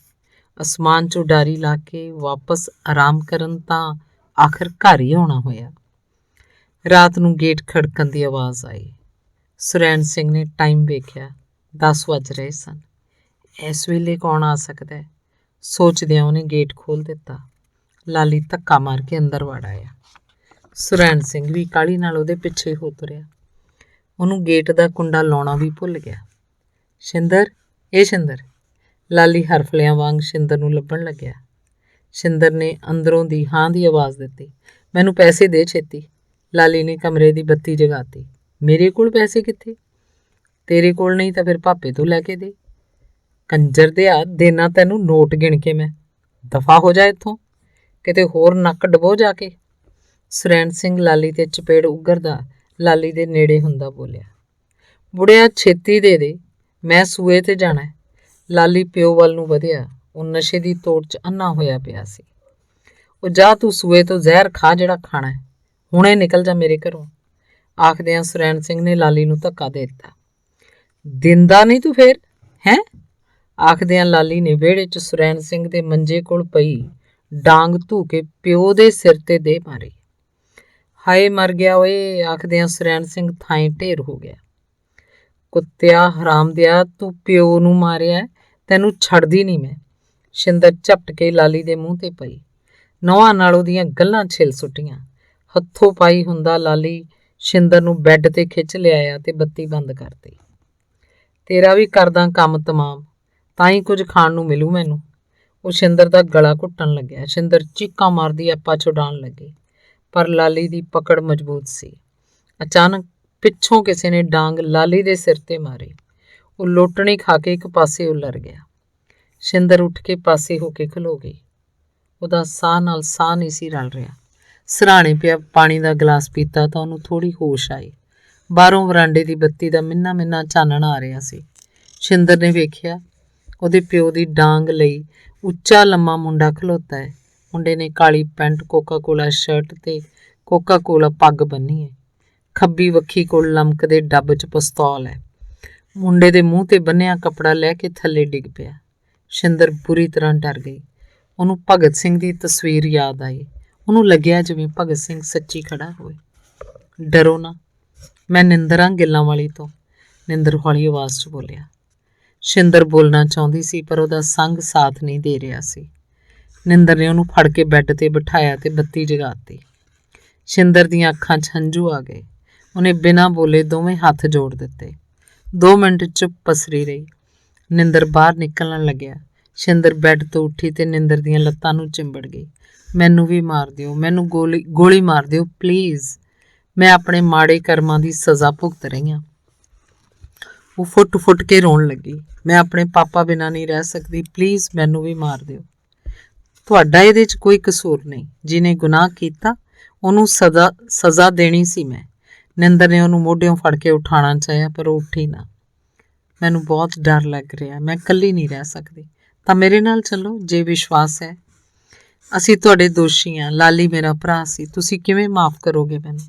ਅਸਮਾਨ 'ਚ ਉਡਾਰੀ ਲਾ ਕੇ ਵਾਪਸ ਆਰਾਮ ਕਰਨ ਤਾਂ ਆਖਰ ਘਰ ਹੀ ਆਉਣਾ ਹੋਇਆ। ਰਾਤ ਨੂੰ ਗੇਟ ਖੜਕਣ ਦੀ ਆਵਾਜ਼ ਆਈ। ਸੁਰੈਣ ਸਿੰਘ ਨੇ ਟਾਈਮ ਵੇਖਿਆ, 10 ਵੱਜ ਰਹੇ ਸਨ। ਇਸ ਵੇਲੇ ਕੌਣ ਆ ਸਕਦਾ ਹੈ? ਸੋਚਦਿਆਂ ਉਹਨੇ ਗੇਟ ਖੋਲ੍ਹ ਦਿੱਤਾ। ਲਾਲੀ ਧੱਕਾ ਮਾਰ ਕੇ ਅੰਦਰ ਵੜ ਆਇਆ। ਸੁਰੈਣ ਸਿੰਘ ਵੀ ਕਾਹਲੀ ਨਾਲ ਉਹਦੇ ਪਿੱਛੇ ਹੋ ਤੁਰਿਆ। ਉਹਨੂੰ ਗੇਟ ਦਾ ਕੁੰਡਾ ਲਾਉਣਾ ਵੀ ਭੁੱਲ ਗਿਆ। ਸ਼ਿੰਦਰ, ਇਹ ਸ਼ਿੰਦਰ। ਲਾਲੀ ਹਰਫਲਿਆਂ ਵਾਂਗ ਸ਼ਿੰਦਰ ਨੂੰ ਲੱਭਣ ਲੱਗਿਆ। ਸ਼ਿੰਦਰ ਨੇ ਅੰਦਰੋਂ ਦੀ ਹਾਂ ਦੀ ਆਵਾਜ਼ ਦਿੱਤੀ। ਮੈਨੂੰ ਪੈਸੇ ਦੇ ਛੇਤੀ। ਲਾਲੀ ਨੇ ਕਮਰੇ ਦੀ ਬੱਤੀ ਜਗਾਤੀ। ਮੇਰੇ ਕੋਲ ਪੈਸੇ ਕਿੱਥੇ? ਤੇਰੇ ਕੋਲ ਨਹੀਂ ਤਾਂ ਫਿਰ ਭਾਪੇ ਤੋਂ ਲੈ ਕੇ ਦੇ। ਕੰਜਰ ਦਿਆ, ਦੇਣਾ ਤੈਨੂੰ ਨੋਟ ਗਿਣ ਕੇ ਮੈਂ। ਦਫਾ ਹੋ ਜਾ ਇੱਥੋਂ, ਕਿਤੇ ਹੋਰ ਨੱਕ ਡਬੋ ਜਾ ਕੇ। ਸੁਰੈਣ ਸਿੰਘ ਲਾਲੀ ਤੇ ਚਪੇੜ ਉਗਰਦਾ ਲਾਲੀ ਦੇ ਨੇੜੇ ਹੁੰਦਾ ਬੋਲਿਆ। ਬੁੜਿਆ, ਛੇਤੀ ਦੇ ਦੇ, ਮੈਂ ਸੂਏ ਤੇ ਜਾਣਾ। ਲਾਲੀ ਪਿਓ ਵੱਲ ਨੂੰ ਵਧਿਆ। ਉਹ ਨਸ਼ੇ ਦੀ ਤੋੜ 'ਚ ਅੰਨਾ ਹੋਇਆ ਪਿਆ ਸੀ। ਉਹ ਜਾ, ਤੂੰ ਸੂਏ ਤੋਂ ਜ਼ਹਿਰ ਖਾ ਜਿਹੜਾ ਖਾਣਾ ਹੈ, ਹੁਣੇ ਨਿਕਲ ਜਾ ਮੇਰੇ ਘਰੋਂ। ਆਖਦਿਆਂ ਸੁਰੈਣ ਸਿੰਘ ਨੇ ਲਾਲੀ ਨੂੰ ਧੱਕਾ ਦੇ ਦਿੱਤਾ। ਦਿੰਦਾ ਨਹੀਂ ਤੂੰ ਫੇਰ ਹੈਂ? ਆਖਦਿਆਂ ਲਾਲੀ ਨੇ ਵਿਹੜੇ 'ਚ ਸੁਰੈਣ ਸਿੰਘ ਦੇ ਮੰਜੇ ਕੋਲ ਪਈ ਡਾਂਗ ਧੂ ਕੇ ਪਿਓ ਦੇ ਸਿਰ ਤੇ ਦੇ ਮਾਰੀ। ਹਾਏ ਮਰ ਗਿਆ ਓਏ, ਆਖਦਿਆਂ ਸੁਰੈਣ ਸਿੰਘ ਥਾਈਂ ਢੇਰ ਹੋ ਗਿਆ। ਕੁੱਤਿਆ ਹਰਾਮਦਿਆ, ਤੂੰ ਪਿਓ ਨੂੰ ਮਾਰਿਆ, ਤੈਨੂੰ ਛੱਡਦੀ ਨਹੀਂ ਮੈਂ। ਸ਼ਿੰਦਰ ਝਪਟ ਕੇ ਲਾਲੀ ਦੇ ਮੂੰਹ ਤੇ ਪਈ, ਨਹੁੰਆਂ ਨਾਲ ਉਹਦੀਆਂ ਗੱਲਾਂ ਛਿਲ ਸੁੱਟੀਆਂ। ਹੱਥੋਂ ਪਾਈ ਹੁੰਦਾ ਲਾਲੀ ਸ਼ਿੰਦਰ ਨੂੰ ਬੈੱਡ ਤੇ ਖਿੱਚ ਲਿਆਇਆ ਤੇ ਬੱਤੀ ਬੰਦ ਕਰਤੀ। ਤੇਰਾ ਵੀ ਕਰਦਾ ਕੰਮ ਤਮਾਮ, ਤਾਂ ਹੀ ਕੁਝ ਖਾਣ ਨੂੰ ਮਿਲੂ ਮੈਨੂੰ। ਉਹ ਸ਼ਿੰਦਰ ਦਾ ਗਲਾ ਘੁੱਟਣ ਲੱਗਿਆ। ਸ਼ਿੰਦਰ ਚੀਕਾਂ ਮਾਰਦੀ ਆਪਾ ਛੁਡਾਉਣ ਲੱਗੀ, ਪਰ ਲਾਲੀ ਦੀ ਪਕੜ ਮਜ਼ਬੂਤ ਸੀ। ਅਚਾਨਕ ਪਿੱਛੋਂ ਕਿਸੇ ਨੇ ਡਾਂਗ ਲਾਲੀ ਦੇ ਸਿਰ ਤੇ ਮਾਰੀ। ਉਹ ਲੋਟਣੀ ਖਾ ਕੇ ਇੱਕ ਪਾਸੇ ਉਲਰ ਗਿਆ। ਸ਼ਿੰਦਰ ਉੱਠ ਕੇ ਪਾਸੇ ਹੋ ਕੇ ਖਲੋ ਗਈ। ਉਹਦਾ ਸਾਹ ਨਾਲ ਸਾਹ ਨਹੀਂ ਸੀ ਰਲ ਰਿਹਾ। ਸਿਰਹਾਣੇ ਪਿਆ ਪਾਣੀ ਦਾ ਗਲਾਸ ਪੀਤਾ ਤਾਂ ਉਹਨੂੰ ਥੋੜ੍ਹੀ ਹੋਸ਼ ਆਈ। ਬਾਹਰੋਂ ਵਰਾਂਡੇ ਦੀ ਬੱਤੀ ਦਾ ਮਿੰਨਾ ਮਿੰਨਾ ਚਾਨਣ ਆ ਰਿਹਾ ਸੀ। ਸ਼ਿੰਦਰ ਨੇ ਵੇਖਿਆ ਉਹਦੇ ਪਿਓ ਦੀ ਡਾਂਗ ਲਈ ਉੱਚਾ ਲੰਮਾ ਮੁੰਡਾ ਖਲੋਤਾ ਹੈ। ਮੁੰਡੇ ਨੇ ਕਾਲੀ ਪੈਂਟ, ਕੋਕਾ ਕੋਲਾ ਸ਼ਰਟ ਤੇ ਕੋਕਾ ਕੋਲਾ ਪੱਗ ਬੰਨੀ ਹੈ। ਖੱਬੀ ਵੱਖੀ ਕੋਲ ਲਮਕਦੇ ਡੱਬ 'ਚ ਪਿਸਤੌਲ ਹੈ। ਮੁੰਡੇ ਦੇ ਮੂੰਹ ਤੇ ਬੰਨਿਆ ਕੱਪੜਾ ਲੈ ਕੇ ਥੱਲੇ ਡਿੱਗ ਪਿਆ। ਸ਼ਿੰਦਰ ਬੁਰੀ ਤਰ੍ਹਾਂ ਡਰ ਗਈ। ਉਹਨੂੰ ਭਗਤ ਸਿੰਘ ਦੀ ਤਸਵੀਰ ਯਾਦ ਆਈ। ਉਹਨੂੰ ਲੱਗਿਆ ਜਿਵੇਂ ਭਗਤ ਸਿੰਘ ਸੱਚੀ ਖੜਾ ਹੋਵੇ। ਡਰੋ ਨਾ, ਮੈਂ ਨਿੰਦਰ ਹਾਂ ਗਿੱਲਾਂ ਵਾਲੀ ਤੋਂ, ਨਿੰਦਰ ਹੌਲੀ ਆਵਾਜ਼ 'ਚ ਬੋਲਿਆ। ਸ਼ਿੰਦਰ ਬੋਲਣਾ ਚਾਹੁੰਦੀ ਸੀ ਪਰ ਉਹਦਾ ਸੰਗ ਸਾਥ ਨਹੀਂ ਦੇ ਰਿਹਾ ਸੀ। ਨਿੰਦਰ ਨੇ ਉਹਨੂੰ ਫੜ ਕੇ ਬੈੱਡ ਤੇ ਬਿਠਾਇਆ ਤੇ ਬੱਤੀ ਜਗਾਤੀ। ਸ਼ਿੰਦਰ ਦੀਆਂ ਅੱਖਾਂ 'ਚ ਹੰਝੂ ਆ ਗਏ। ਉਹਨੇ ਬਿਨਾਂ ਬੋਲੇ ਦੋਵੇਂ ਹੱਥ ਜੋੜ ਦਿੱਤੇ। 2 ਮਿੰਟ ਚੁੱਪ ਪਸਰੀ ਰਹੀ। ਨਿੰਦਰ ਬਾਹਰ ਨਿਕਲਣ ਲੱਗਿਆ। ਸ਼ਿੰਦਰ ਬੈੱਡ ਤੋਂ ਉੱਠੀ ਤੇ ਨਿੰਦਰ ਦੀਆਂ ਲੱਤਾਂ ਨੂੰ ਚਿੰਬੜ ਗਈ। ਮੈਨੂੰ ਵੀ ਮਾਰ ਦਿਓ, ਮੈਨੂੰ ਗੋਲੀ ਮਾਰ ਦਿਓ ਪਲੀਜ਼, ਮੈਂ ਆਪਣੇ ਮਾੜੇ ਕਰਮਾਂ ਦੀ ਸਜ਼ਾ ਭੁਗਤ ਰਹੀ ਹਾਂ। ਉਹ ਫੁੱਟ ਫੁੱਟ ਕੇ ਰੋਣ ਲੱਗੀ। ਮੈਂ ਆਪਣੇ ਪਾਪਾ ਬਿਨਾਂ ਨਹੀਂ ਰਹਿ ਸਕਦੀ, ਪਲੀਜ਼ ਮੈਨੂੰ ਵੀ ਮਾਰ ਦਿਓ। ਤੁਹਾਡਾ ਇਹਦੇ 'ਚ ਕੋਈ ਕਸੂਰ ਨਹੀਂ। ਜਿਹਨੇ ਗੁਨਾਹ ਕੀਤਾ ਉਹਨੂੰ ਸਜ਼ਾ ਦੇਣੀ ਸੀ ਮੈਂ। ਨਿੰਦਰ ਨੇ ਉਹਨੂੰ ਮੋਢਿਓਂ ਫੜ ਕੇ ਉਠਾਉਣਾ ਚਾਹਿਆ ਪਰ ਉਹ ਉੱਠੀ ਨਾ। ਮੈਨੂੰ ਬਹੁਤ ਡਰ ਲੱਗ ਰਿਹਾ, ਮੈਂ ਇਕੱਲੀ ਨਹੀਂ ਰਹਿ ਸਕਦੀ। ਤਾਂ ਮੇਰੇ ਨਾਲ ਚੱਲੋ ਜੇ ਵਿਸ਼ਵਾਸ ਹੈ। ਅਸੀਂ ਤੁਹਾਡੇ ਦੋਸ਼ੀ ਹਾਂ। ਲਾਲੀ ਮੇਰਾ ਭਰਾ ਸੀ, ਤੁਸੀਂ ਕਿਵੇਂ ਮਾਫ਼ ਕਰੋਗੇ ਮੈਨੂੰ?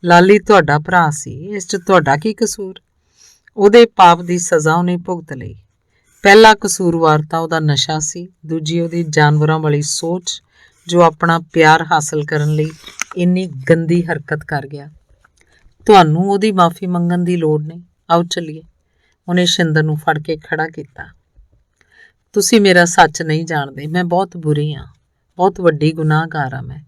ਲਾਲੀ ਤੁਹਾਡਾ ਭਰਾ ਸੀ, ਇਸ 'ਚ ਤੁਹਾਡਾ ਕੀ ਕਸੂਰ? ਉਹਦੇ ਪਾਪ ਦੀ ਸਜ਼ਾ ਉਹਨੇ ਭੁਗਤ ਲਈ। ਪਹਿਲਾ ਕਸੂਰਵਾਰ ਤਾਂ ਉਹਦਾ ਨਸ਼ਾ ਸੀ, ਦੂਜੀ ਉਹਦੀ ਜਾਨਵਰਾਂ ਵਾਲੀ ਸੋਚ ਜੋ ਆਪਣਾ ਪਿਆਰ ਹਾਸਲ ਕਰਨ ਲਈ ਇੰਨੀ ਗੰਦੀ ਹਰਕਤ ਕਰ ਗਿਆ। ਤੁਹਾਨੂੰ ਉਹਦੀ ਮਾਫ਼ੀ ਮੰਗਣ ਦੀ ਲੋੜ ਨਹੀਂ, ਆਓ ਚੱਲੀਏ। ਉਹਨੇ ਸ਼ਿੰਦਰ ਨੂੰ ਫੜ ਕੇ ਖੜਾ ਕੀਤਾ। ਤੁਸੀਂ ਮੇਰਾ ਸੱਚ ਨਹੀਂ ਜਾਣਦੇ, ਮੈਂ ਬਹੁਤ ਬੁਰੀ ਹਾਂ, ਬਹੁਤ ਵੱਡੀ ਗੁਨਾਹਗਾਰ ਹਾਂ ਮੈਂ।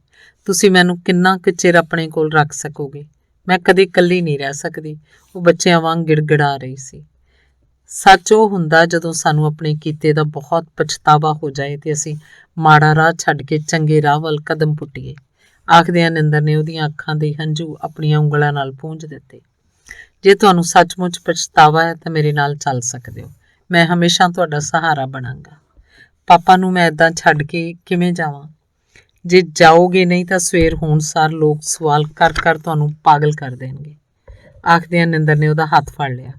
ਤੁਸੀਂ ਮੈਨੂੰ ਕਿੰਨਾ ਕੁ ਚਿਰ ਆਪਣੇ ਕੋਲ ਰੱਖ ਸਕੋਗੇ? ਮੈਂ ਕਦੇ ਇਕੱਲੀ ਨਹੀਂ ਰਹਿ ਸਕਦੀ। ਉਹ ਬੱਚਿਆਂ ਵਾਂਗ ਗਿੜਗਿੜਾ ਰਹੀ ਸੀ। ਸੱਚ ਉਹ ਹੁੰਦਾ ਜਦੋਂ ਸਾਨੂੰ ਆਪਣੇ ਕੀਤੇ ਦਾ ਬਹੁਤ ਪਛਤਾਵਾ ਹੋ ਜਾਏ ਤੇ ਅਸੀਂ ਮਾੜਾ ਰਾਹ ਛੱਡ ਕੇ ਚੰਗੇ ਰਾਹ ਵੱਲ ਕਦਮ ਪੁੱਟੀਏ। ਆਖਦਿਆਂ ਨਿੰਦਰ ਨੇ ਉਹਦੀਆਂ ਅੱਖਾਂ ਦੇ ਹੰਝੂ ਆਪਣੀਆਂ ਉਂਗਲਾਂ ਨਾਲ ਪੂੰਝ ਦਿੱਤੇ। ਜੇ ਤੁਹਾਨੂੰ ਸੱਚਮੁੱਚ ਪਛਤਾਵਾ ਹੈ ਤਾਂ ਮੇਰੇ ਨਾਲ ਚੱਲ ਸਕਦੇ ਹੋ। ਮੈਂ ਹਮੇਸ਼ਾ ਤੁਹਾਡਾ ਸਹਾਰਾ ਬਣਾਂਗਾ। ਪਾਪਾ ਨੂੰ ਮੈਂ ਇੱਦਾਂ ਛੱਡ ਕੇ ਕਿਵੇਂ ਜਾਵਾਂ? ਜੇ ਜਾਓਗੇ ਨਹੀਂ ਤਾਂ ਸਵੇਰ ਹੋਣ ਸਾਰ ਲੋਕ ਸਵਾਲ ਕਰ ਕਰ ਤੁਹਾਨੂੰ ਪਾਗਲ ਕਰ ਦੇਣਗੇ। ਆਖਦਿਆਂ ਨਿੰਦਰ ਨੇ ਉਹਦਾ ਹੱਥ ਫੜ ਲਿਆ।